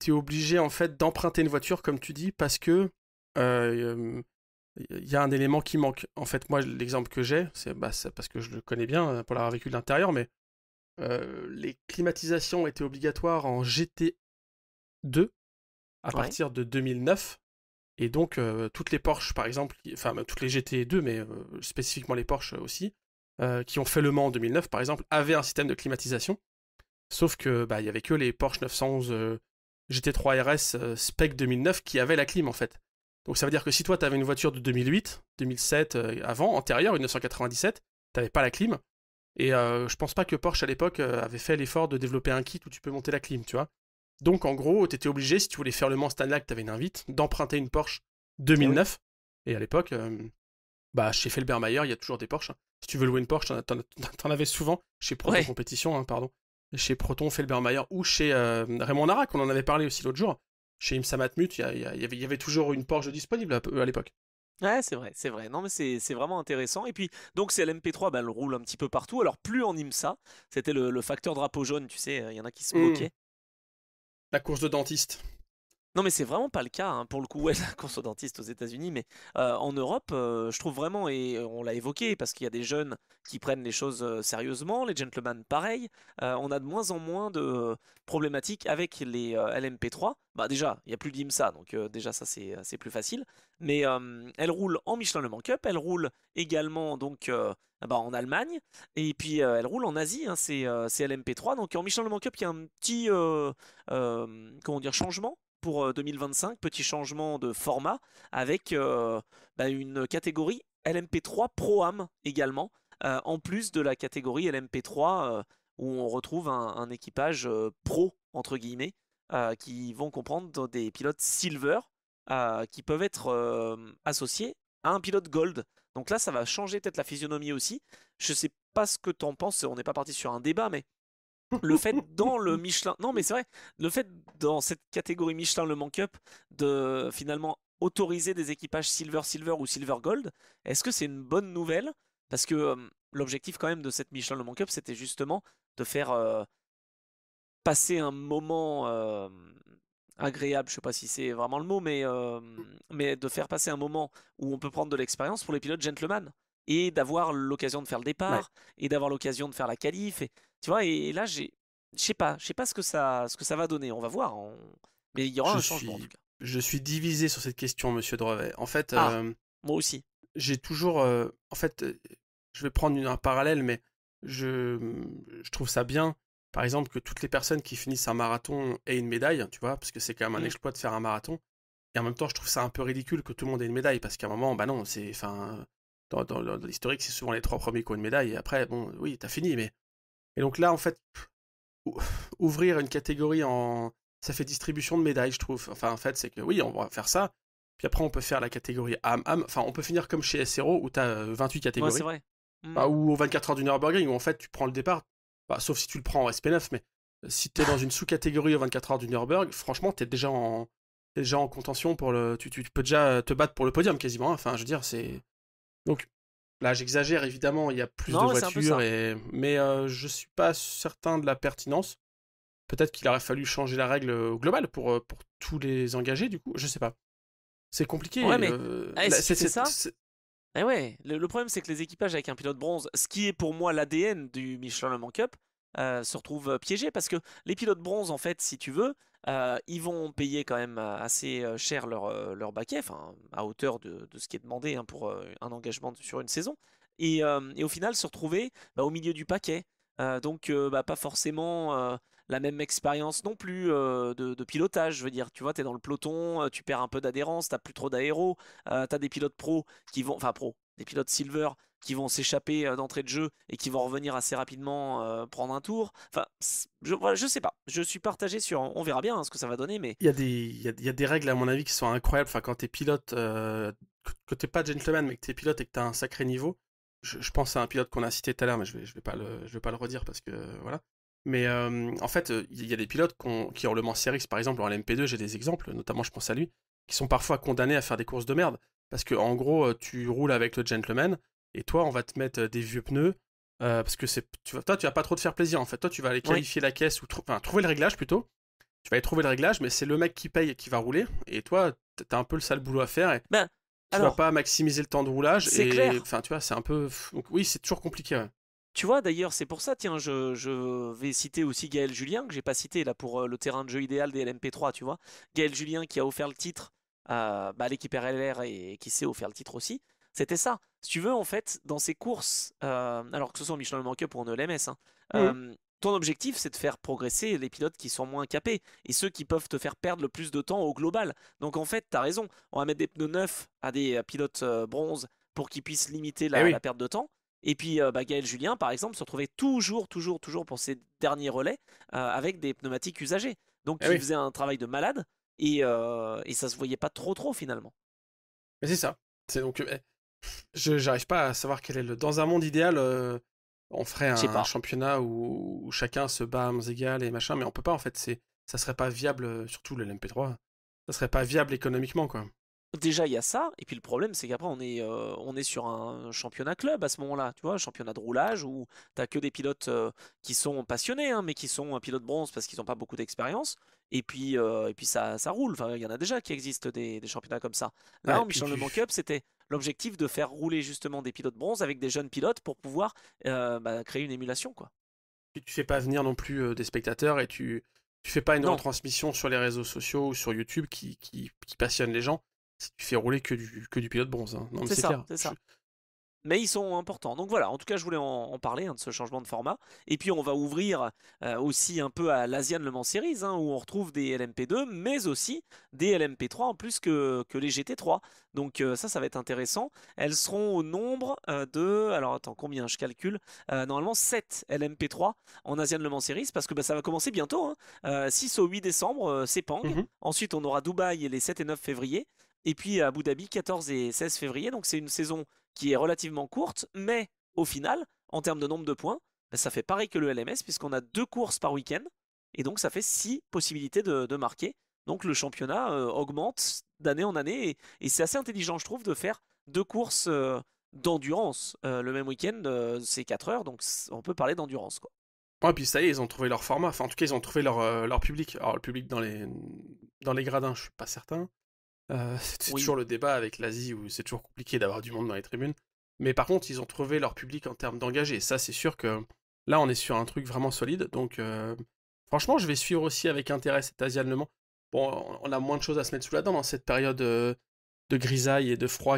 Speaker 2: tu es obligé en fait d'emprunter une voiture, comme tu dis, parce que il y a un élément qui manque. En fait, moi, l'exemple que j'ai, c'est parce que je le connais bien pour l'avoir vécu de l'intérieur, mais les climatisations étaient obligatoires en GT2 à
Speaker 1: Ouais.
Speaker 2: partir de 2009. Et donc, toutes les Porsche, par exemple, enfin, toutes les GT2, mais spécifiquement les Porsche aussi, qui ont fait le Mans en 2009, par exemple, avaient un système de climatisation. Sauf que bah, il y avait que les Porsche 911 GT3 RS Spec 2009 qui avaient la clim, en fait. Donc ça veut dire que si toi, tu avais une voiture de 2008, 2007, avant, antérieure, une 997, t'avais pas la clim. Et je pense pas que Porsche, à l'époque, avait fait l'effort de développer un kit où tu peux monter la clim, tu vois. Donc en gros, tu étais obligé, si tu voulais faire le Mans Stanley, que tu avais une invite, d'emprunter une Porsche
Speaker 1: Eh oui.
Speaker 2: 2009. Et à l'époque, bah, chez Felbermayer, il y a toujours des Porsche, hein. Si tu veux louer une Porsche, t'en avais souvent chez Proton
Speaker 1: Ouais.
Speaker 2: Compétition, hein, pardon. Chez Proton, Felbermayer ou chez Raymond Narac, on en avait parlé aussi l'autre jour. Chez IMSA Matmut, il y avait toujours une Porsche disponible à l'époque.
Speaker 1: Ouais, c'est vrai, c'est vrai. Non, mais c'est vraiment intéressant. Et puis, donc, c'est l'MP3, ben, elle roule un petit peu partout. Alors, plus en IMSA, c'était le facteur drapeau jaune, tu sais, il y en a qui se moquaient.
Speaker 2: La course de dentiste.
Speaker 1: Non, mais c'est vraiment pas le cas, hein, pour le coup, ouais, la course au dentiste aux États-Unis, mais en Europe, je trouve vraiment, et on l'a évoqué, parce qu'il y a des jeunes qui prennent les choses sérieusement, les gentlemen pareil, on a de moins en moins de problématiques avec les LMP3. Bah déjà, il n'y a plus d'IMSA, donc déjà ça c'est plus facile, mais elle roule en Michelin Le Mans Cup, elle roule également donc bah, en Allemagne, et puis elle roule en Asie, hein, c'est LMP3, donc en Michelin Le Mans Cup, il y a un petit comment dire, changement pour 2025, petit changement de format avec bah, une catégorie LMP3 Pro-Am également, en plus de la catégorie LMP3 où on retrouve un équipage pro, entre guillemets, qui vont comprendre des pilotes silver qui peuvent être associés à un pilote gold. Donc là, ça va changer peut-être la physionomie aussi. Je sais pas ce que tu en penses, on n'est pas parti sur un débat, mais le fait dans le Michelin, non mais c'est vrai, le fait dans cette catégorie Michelin Le Mans Cup de finalement autoriser des équipages Silver ou Silver Gold, est-ce que c'est une bonne nouvelle? Parce que l'objectif quand même de cette Michelin Le Mans Cup, c'était justement de faire passer un moment agréable, je sais pas si c'est vraiment le mot, mais de faire passer un moment où on peut prendre de l'expérience pour les pilotes gentlemen et d'avoir l'occasion de faire le
Speaker 2: Ouais.
Speaker 1: départ et d'avoir l'occasion de faire la qualif. Et, tu vois, et là, je sais pas ce que ça va donner. On va voir. Mais il y aura
Speaker 2: Je
Speaker 1: un changement en tout
Speaker 2: suis,
Speaker 1: cas.
Speaker 2: je suis divisé sur cette question, monsieur Drevet. En fait,
Speaker 1: Ah, moi aussi.
Speaker 2: j'ai toujours. En fait, je vais prendre un parallèle, mais je, je trouve ça bien, par exemple, que toutes les personnes qui finissent un marathon aient une médaille, tu vois, parce que c'est quand même un
Speaker 1: Mm.
Speaker 2: exploit de faire un marathon. Et en même temps, je trouve ça un peu ridicule que tout le monde ait une médaille, parce qu'à un moment, bah non, c'est. Enfin, dans l'historique, c'est souvent les trois premiers qui ont une médaille, et après, bon, oui, t'as fini, mais. Et donc là, en fait, ou- ouvrir une catégorie en. Ça fait distribution de médailles, je trouve. Enfin, en fait, c'est que oui, on va faire ça. Puis après, on peut faire la catégorie AM. Enfin, on peut finir comme chez SRO où tu as 28
Speaker 1: Ouais, c'est
Speaker 2: catégories.
Speaker 1: vrai. Mm.
Speaker 2: Bah, ou aux 24 heures du Nürburgring où en fait, tu prends le départ. Bah, sauf si tu le prends en SP9, mais si tu es dans une sous-catégorie aux 24 heures du Nürburgring, franchement, t'es déjà en contention pour le. Tu peux déjà te battre pour le podium quasiment, hein. Enfin, je veux dire, c'est. Donc, là, j'exagère évidemment, il y a plus de
Speaker 1: Non, mais c'est un peu
Speaker 2: voitures,
Speaker 1: ça.
Speaker 2: mais je suis pas certain de la pertinence. Peut-être qu'il aurait fallu changer la règle globale pour tous les engagés, du coup. Je sais pas. C'est
Speaker 1: Ouais,
Speaker 2: compliqué.
Speaker 1: mais si tu fais ça. Eh ouais, le problème c'est que les équipages avec un pilote bronze, ce qui est pour moi l'ADN du Michelin Le Mans Cup, se retrouvent piégés parce que les pilotes bronze, en fait, si tu veux, ils vont payer quand même assez cher leur baquet, enfin à hauteur de ce qui est demandé hein, pour un engagement sur une saison, et au final se retrouver bah, au milieu du paquet. Donc bah, pas forcément la même expérience non plus de pilotage, je veux dire, tu vois, tu es dans le peloton, tu perds un peu d'adhérence, t'as plus trop d'aéro, t'as des pilotes pro qui vont, enfin pro, des pilotes silver qui vont s'échapper d'entrée de jeu et qui vont revenir assez rapidement prendre un tour. Enfin, voilà, je sais pas. Je suis partagé sur. On verra bien hein, ce que ça va donner, mais
Speaker 2: Il y a des règles, à mon avis, qui sont incroyables. Enfin, quand t'es pilote, que t'es pas gentleman, mais que t'es pilote et que t'as un sacré niveau. Je pense à un pilote qu'on a cité tout à l'heure, mais je vais pas le redire parce que voilà. Mais en fait, il y a des pilotes qui ont le Mans Series, par exemple, en LMP2, j'ai des exemples, notamment je pense à lui, qui sont parfois condamnés à faire des courses de merde. Parce que, en gros, tu roules avec le gentleman, et toi, on va te mettre des vieux pneus, parce que toi, tu vas pas trop te faire plaisir, en fait. Toi, tu vas aller
Speaker 1: oui.
Speaker 2: qualifier la caisse, ou enfin, trouver le réglage plutôt. Tu vas aller trouver le réglage, mais c'est le mec qui paye et qui va rouler, et toi, t'as un peu le sale boulot à faire, et
Speaker 1: Ben
Speaker 2: tu vas
Speaker 1: alors,
Speaker 2: pas maximiser le temps de roulage,
Speaker 1: c'est
Speaker 2: et
Speaker 1: clair.
Speaker 2: enfin, tu vois, c'est un peu. Donc, oui, c'est toujours compliqué, ouais.
Speaker 1: Tu vois, d'ailleurs, c'est pour ça, tiens, je vais citer aussi Gaël Julien, que j'ai pas cité là pour le terrain de jeu idéal des LMP3, tu vois. Gaël Julien qui a offert le titre à l'équipe RLR et qui s'est offert le titre aussi. C'était ça. Si tu veux, en fait, dans ces courses, alors que ce soit en Michelin Le Mans Cup ou en ELMS, hein,
Speaker 2: Mhm.
Speaker 1: ton objectif, c'est de faire progresser les pilotes qui sont moins capés et ceux qui peuvent te faire perdre le plus de temps au global. Donc, en fait, tu as raison. On va mettre des pneus neufs à des pilotes bronze pour qu'ils puissent limiter
Speaker 2: Eh
Speaker 1: la
Speaker 2: oui,
Speaker 1: perte de temps. Et puis bah, Gaël Julien, par exemple, se retrouvait toujours pour ses derniers relais avec des pneumatiques usagées.
Speaker 2: eh
Speaker 1: Donc il
Speaker 2: oui.
Speaker 1: faisait un travail de malade et ça se voyait pas trop finalement.
Speaker 2: Mais c'est ça. C'est donc, j'arrive pas à savoir quel est le. Dans un monde idéal, on ferait
Speaker 1: Je sais
Speaker 2: un
Speaker 1: pas.
Speaker 2: championnat où chacun se bat à armes égales et machin, mais on peut pas en fait. Ça serait pas viable, surtout le LMP3. Ça serait pas viable économiquement, quoi.
Speaker 1: Déjà il y a ça, et puis le problème c'est qu'après on est sur un championnat club à ce moment-là, tu vois, un championnat de roulage où t'as que des pilotes qui sont passionnés, hein, mais qui sont pilotes bronze parce qu'ils n'ont pas beaucoup d'expérience. et puis ça roule. Enfin, il y en a déjà qui existent des championnats comme ça. Là,
Speaker 2: Ouais,
Speaker 1: en
Speaker 2: puis
Speaker 1: Michelin Le Mans Cup, c'était l'objectif de faire rouler justement des pilotes bronze avec des jeunes pilotes pour pouvoir créer une émulation, quoi.
Speaker 2: tu fais pas venir non plus des spectateurs et tu fais pas une
Speaker 1: Non,
Speaker 2: retransmission sur les réseaux sociaux ou sur YouTube qui passionne les gens si tu fais rouler que du pilote bronze, hein. Non, mais
Speaker 1: c'est
Speaker 2: c'est
Speaker 1: ça,
Speaker 2: clair.
Speaker 1: c'est ça. Mais ils sont importants. Donc voilà, en tout cas, je voulais en parler de ce changement de format. Et puis on va ouvrir aussi un peu à l'Asian Le Mans Series, hein, où on retrouve des LMP2, mais aussi des LMP3 en plus que les GT3. Donc ça va être intéressant. Elles seront au nombre de... Alors attends, combien je calcule? Normalement 7 LMP3 en Asian Le Mans Series, parce que ça va commencer bientôt, hein. 6 au 8 décembre, Sepang.
Speaker 2: Mhm.
Speaker 1: Ensuite, on aura Dubaï les 7 et 9 février. Et puis Abu Dhabi 14 et 16 février. Donc c'est une saison qui est relativement courte, mais au final, en termes de nombre de points, ça fait pareil que le LMS, puisqu'on a 2 courses par week-end, et donc ça fait 6 possibilités de marquer. Donc le championnat augmente d'année en année, et c'est assez intelligent, je trouve, de faire 2 courses d'endurance le même week-end, c'est 4 heures, donc on peut parler d'endurance, quoi.
Speaker 2: Ouais, puis ça y est, ils ont trouvé leur format. Enfin, en tout cas, ils ont trouvé leur public. Alors, le public dans les gradins, je suis pas certain. C'est
Speaker 1: Oui,
Speaker 2: toujours le débat avec l'Asie où c'est toujours compliqué d'avoir du monde dans les tribunes. Mais par contre, ils ont trouvé leur public en termes d'engagés. Ça, c'est sûr que là, on est sur un truc vraiment solide. Donc, franchement, je vais suivre aussi avec intérêt cet Asian Le Mans. Bon, on a moins de choses à se mettre sous la dent dans cette période de grisaille et de froid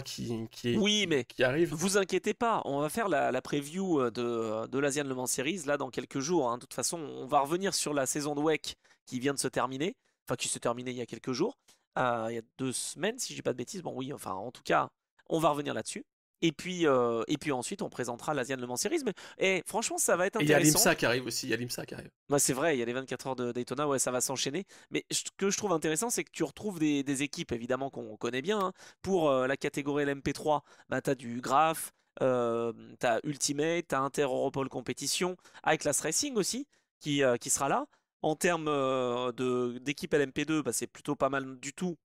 Speaker 1: oui, mais
Speaker 2: qui arrive.
Speaker 1: vous inquiétez pas, on va faire la preview de l'Asian Le Mans Series là dans quelques jours, hein. De toute façon, on va revenir sur la saison de WEC qui vient de se terminer, enfin qui s'est terminée il y a quelques jours, il y a 2 semaines si je dis pas de bêtises. Bon oui, enfin en tout cas, on va revenir là-dessus. Et puis ensuite, on présentera l'Asian Le Mans Series. Mais franchement, ça va être
Speaker 2: Et il y a
Speaker 1: intéressant.
Speaker 2: l'IMSA qui arrive aussi. Il y a l'IMSA qui arrive.
Speaker 1: Bah, c'est vrai, il y a les 24 heures de Daytona, ouais, ça va s'enchaîner. Mais ce que je trouve intéressant, c'est que tu retrouves des équipes, évidemment, qu'on connaît bien, hein. Pour la catégorie LMP3, bah, tu as du Graph, tu as Ultimate, tu as Inter Europol Compétition, iClass Racing aussi, qui sera là. En termes d'équipe LMP2, bah, c'est plutôt pas mal du tout,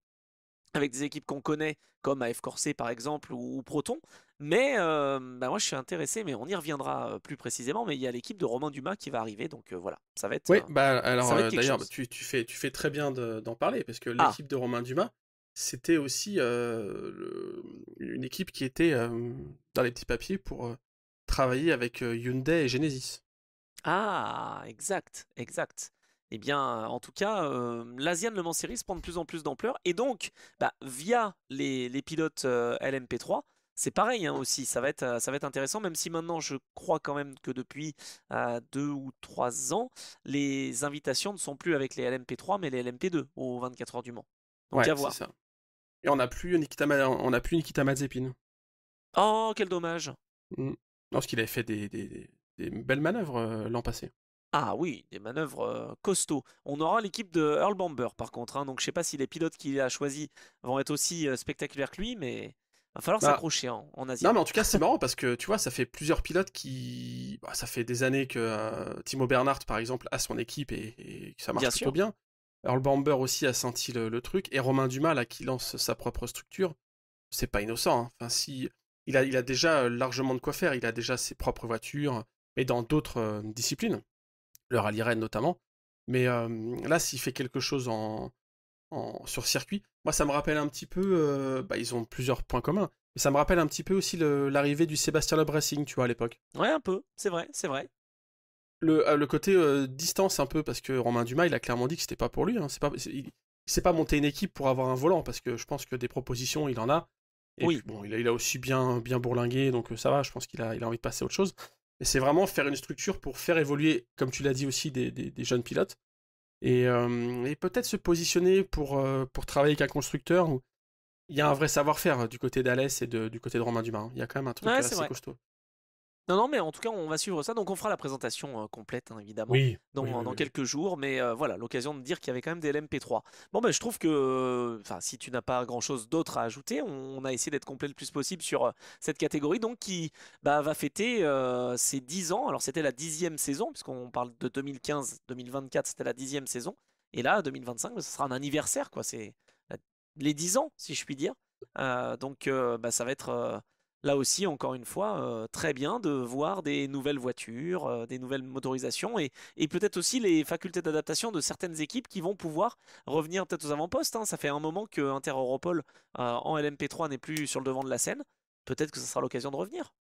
Speaker 1: avec des équipes qu'on connaît, comme AF Corset par exemple, ou Proton. Mais bah, moi je suis intéressé, mais on y reviendra plus précisément. Mais il y a l'équipe de Romain Dumas qui va arriver, donc voilà,
Speaker 2: Oui, bah alors
Speaker 1: ça va être quelque
Speaker 2: d'ailleurs,
Speaker 1: chose.
Speaker 2: tu fais très bien d'en parler parce que
Speaker 1: Ah,
Speaker 2: l'équipe de Romain Dumas, c'était aussi une équipe qui était dans les petits papiers pour travailler avec Hyundai et Genesis.
Speaker 1: ah, exact, exact. Eh bien, en tout cas, l'Asian Le Mans Series prend de plus en plus d'ampleur. Et donc, bah, via les pilotes LMP3, c'est pareil, hein, aussi. Ça va être intéressant, même si maintenant, je crois quand même que depuis 2 ou 3 ans, les invitations ne sont plus avec les LMP3, mais les LMP2 aux 24 heures du Mans. Donc,
Speaker 2: Ouais,
Speaker 1: à
Speaker 2: c'est
Speaker 1: voir.
Speaker 2: ça. Et on n'a plus Nikita Mazepin.
Speaker 1: Oh, quel dommage.
Speaker 2: Mm. Non, parce qu'il avait fait des belles manœuvres l'an passé.
Speaker 1: Ah oui, des manœuvres costauds. On aura l'équipe de Earl Bamber par contre, hein, donc je sais pas si les pilotes qu'il a choisis vont être aussi spectaculaires que lui, mais va falloir
Speaker 2: Bah,
Speaker 1: s'accrocher en
Speaker 2: non,
Speaker 1: Asian.
Speaker 2: mais en tout cas, c'est marrant parce que tu vois, ça fait plusieurs pilotes bah, ça fait des années que Timo Bernhard, par exemple, a son équipe et que ça marche
Speaker 1: Bien
Speaker 2: plutôt
Speaker 1: sûr.
Speaker 2: bien. Earl Bamber aussi a senti le truc. Et Romain Dumas, là, qui lance sa propre structure, c'est pas innocent, hein. Enfin, si. Il a déjà largement de quoi faire. Il a déjà ses propres voitures, mais dans d'autres disciplines, le rallye-raid notamment. Mais là, s'il fait quelque chose sur circuit, moi, ça me rappelle un petit peu. Bah, ils ont plusieurs points communs. Mais ça me rappelle un petit peu aussi l'arrivée du Sébastien Loeb Racing, tu vois, à l'époque.
Speaker 1: Ouais, un peu, c'est vrai, c'est vrai.
Speaker 2: Le côté distance un peu, parce que Romain Dumas, il a clairement dit que c'était pas pour lui, hein. Il s'est pas monté une équipe pour avoir un volant, parce que je pense que des propositions, il en a. Et puis
Speaker 1: Oui,
Speaker 2: bon, il a aussi bien bourlingué, donc ça va, je pense il a envie de passer à autre chose. Mais c'est vraiment faire une structure pour faire évoluer, comme tu l'as dit aussi, des jeunes pilotes. Et peut-être se positionner pour travailler avec un constructeur où il y a un vrai savoir-faire du côté d'Alès et du côté de Romain Dumas, hein. Il y a quand même un truc
Speaker 1: ouais, c'est
Speaker 2: assez
Speaker 1: vrai.
Speaker 2: costaud.
Speaker 1: Non, non, mais en tout cas, on va suivre ça. Donc, on fera la présentation complète, hein, évidemment,
Speaker 2: Oui, oui, oui,
Speaker 1: dans
Speaker 2: oui, oui.
Speaker 1: quelques jours. Mais voilà, l'occasion de dire qu'il y avait quand même des LMP3. Bon, ben, je trouve que, enfin, si tu n'as pas grand-chose d'autre à ajouter, on a essayé d'être complet le plus possible sur cette catégorie, donc qui bah, va fêter ses 10 ans. Alors, c'était la 10e saison, puisqu'on parle de 2015-2024, c'était la 10e saison. Et là, 2025, ce sera un anniversaire, quoi. C'est les 10 ans, si je puis dire. Donc, bah, ça va être là aussi, encore une fois, très bien de voir des nouvelles voitures, des nouvelles motorisations et peut-être aussi les facultés d'adaptation de certaines équipes qui vont pouvoir revenir peut-être aux avant-postes, hein. Ça fait un moment que Inter-Europol en LMP3 n'est plus sur le devant de la scène. Peut-être que ce sera l'occasion de revenir.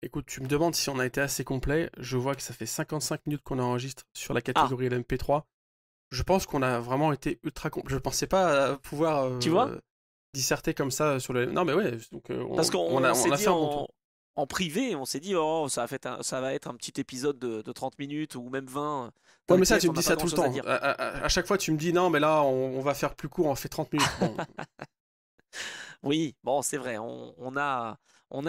Speaker 2: Écoute, tu me demandes si on a été assez complet. Je vois que ça fait 55 minutes qu'on enregistre sur la
Speaker 1: Ah,
Speaker 2: catégorie LMP3. Je pense qu'on a vraiment été ultra complet. Je pensais pas pouvoir
Speaker 1: tu vois?
Speaker 2: disserter comme ça sur le. Non, mais ouais, donc
Speaker 1: Parce
Speaker 2: on
Speaker 1: s'est
Speaker 2: a
Speaker 1: dit
Speaker 2: fait un bon tour.
Speaker 1: en privé, on s'est dit, oh, ça va être un petit épisode de 30 minutes ou même 20.
Speaker 2: Ouais, mais ça,
Speaker 1: T'inquiète,
Speaker 2: tu
Speaker 1: on
Speaker 2: me
Speaker 1: n'a
Speaker 2: dis
Speaker 1: pas
Speaker 2: ça tout le
Speaker 1: grand-chose à
Speaker 2: temps.
Speaker 1: dire.
Speaker 2: À chaque fois, tu me dis non, mais là, on va faire plus court, on fait 30 minutes. Bon,
Speaker 1: Oui, bon, c'est vrai, on a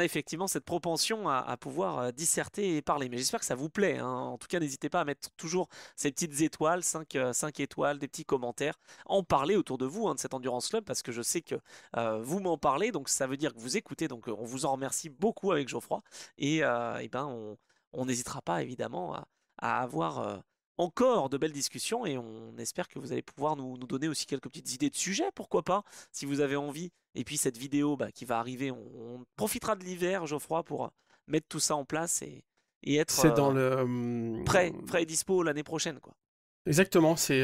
Speaker 1: effectivement cette propension à pouvoir disserter et parler. Mais j'espère que ça vous plaît, hein. En tout cas, n'hésitez pas à mettre toujours ces petites étoiles, 5 étoiles, des petits commentaires, en parler autour de vous, hein, de cet Endurance Club, parce que je sais que vous m'en parlez, donc ça veut dire que vous écoutez. Donc on vous en remercie beaucoup avec Geoffroy. Et ben, on n'hésitera pas évidemment à avoir encore de belles discussions et on espère que vous allez pouvoir nous donner aussi quelques petites idées de sujets, pourquoi pas, si vous avez envie. Et puis cette vidéo bah, qui va arriver, on profitera de l'hiver, Geoffroy, pour mettre tout ça en place et être
Speaker 2: c'est dans le.
Speaker 1: prêt et dispo l'année prochaine, quoi.
Speaker 2: Exactement, c'est.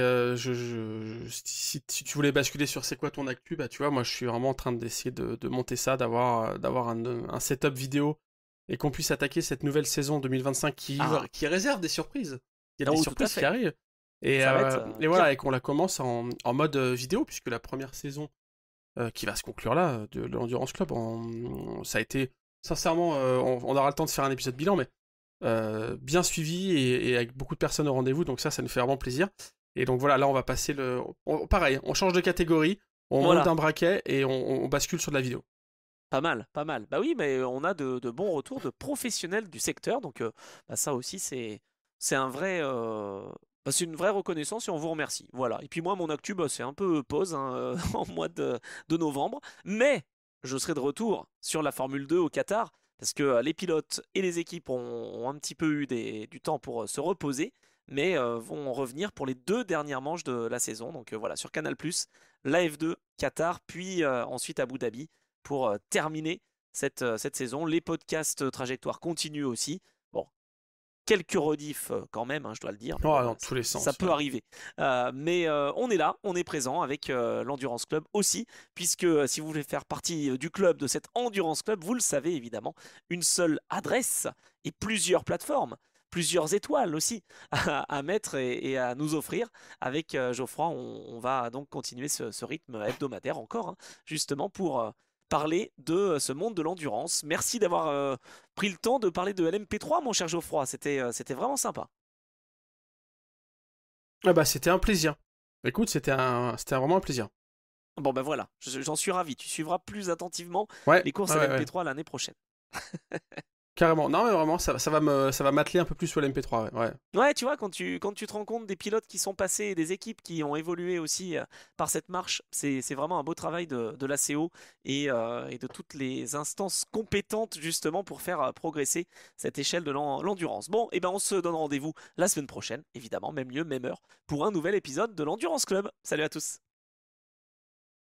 Speaker 2: Si tu voulais basculer sur c'est quoi ton actu, bah tu vois, moi je suis vraiment en train d'essayer de monter ça, d'avoir un setup vidéo et qu'on puisse attaquer cette nouvelle saison 2025
Speaker 1: Ah,
Speaker 2: qui réserve des surprises. Il y a des
Speaker 1: oh, tout à
Speaker 2: surprises qui
Speaker 1: fait.
Speaker 2: arrivent. Et,
Speaker 1: Ça va être
Speaker 2: et
Speaker 1: bien.
Speaker 2: voilà, et qu'on la commence en mode vidéo, puisque la première saison qui va se conclure là, de l'Endurance Club, ça a été, sincèrement, on aura le temps de faire un épisode bilan, mais bien suivi et avec beaucoup de personnes au rendez-vous, donc ça nous fait vraiment plaisir. Et donc voilà, là on va passer pareil, on change de catégorie, on monte
Speaker 1: Voilà,
Speaker 2: d'un braquet et on bascule sur de la vidéo.
Speaker 1: pas mal, pas mal. Bah oui, mais on a de bons retours de professionnels du secteur, donc bah, ça aussi c'est un vrai bah, c'est une vraie reconnaissance et on vous remercie. Voilà. Et puis moi mon actu bah, c'est un peu pause, hein, en mois de novembre, mais je serai de retour sur la Formule 2 au Qatar parce que les pilotes et les équipes ont un petit peu eu du temps pour se reposer, mais vont revenir pour les 2 dernières manches de la saison. Donc voilà, sur Canal+, la F2 Qatar, puis ensuite Abu Dhabi pour terminer cette saison. Les podcasts Trajectoire continuent aussi. Bon, quelques rediffs quand même, hein, je dois le dire, mais
Speaker 2: Oh,
Speaker 1: bon,
Speaker 2: dans
Speaker 1: voilà,
Speaker 2: tous les
Speaker 1: ça
Speaker 2: sens,
Speaker 1: peut
Speaker 2: ouais.
Speaker 1: arriver. Mais on est là, on est présent avec l'Endurance Club aussi, puisque si vous voulez faire partie du club, de cet Endurance Club, vous le savez évidemment, une seule adresse et plusieurs plateformes. Plusieurs étoiles aussi à mettre et à nous offrir. Avec Geoffroy, on va donc continuer ce rythme hebdomadaire encore, hein, justement pour parler de ce monde de l'endurance. Merci d'avoir pris le temps de parler de LMP3, mon cher Geoffroy. C'était vraiment sympa.
Speaker 2: Ah bah c'était un plaisir. Écoute, c'était vraiment un plaisir.
Speaker 1: Bon ben voilà, j'en suis ravi. Tu suivras plus attentivement
Speaker 2: Ouais,
Speaker 1: les courses
Speaker 2: ouais, ouais, ouais.
Speaker 1: LMP3 l'année prochaine.
Speaker 2: Carrément. Non mais vraiment, ça va m'atteler un peu plus sur l'MP3, ouais. Ouais.
Speaker 1: Ouais, tu vois, quand tu te rends compte des pilotes qui sont passés et des équipes qui ont évolué aussi par cette marche, c'est vraiment un beau travail de l'ACO et de toutes les instances compétentes justement pour faire progresser cette échelle de l'endurance. Bon, et ben on se donne rendez-vous la semaine prochaine, évidemment, même lieu, même heure, pour un nouvel épisode de l'Endurance Club. Salut à tous!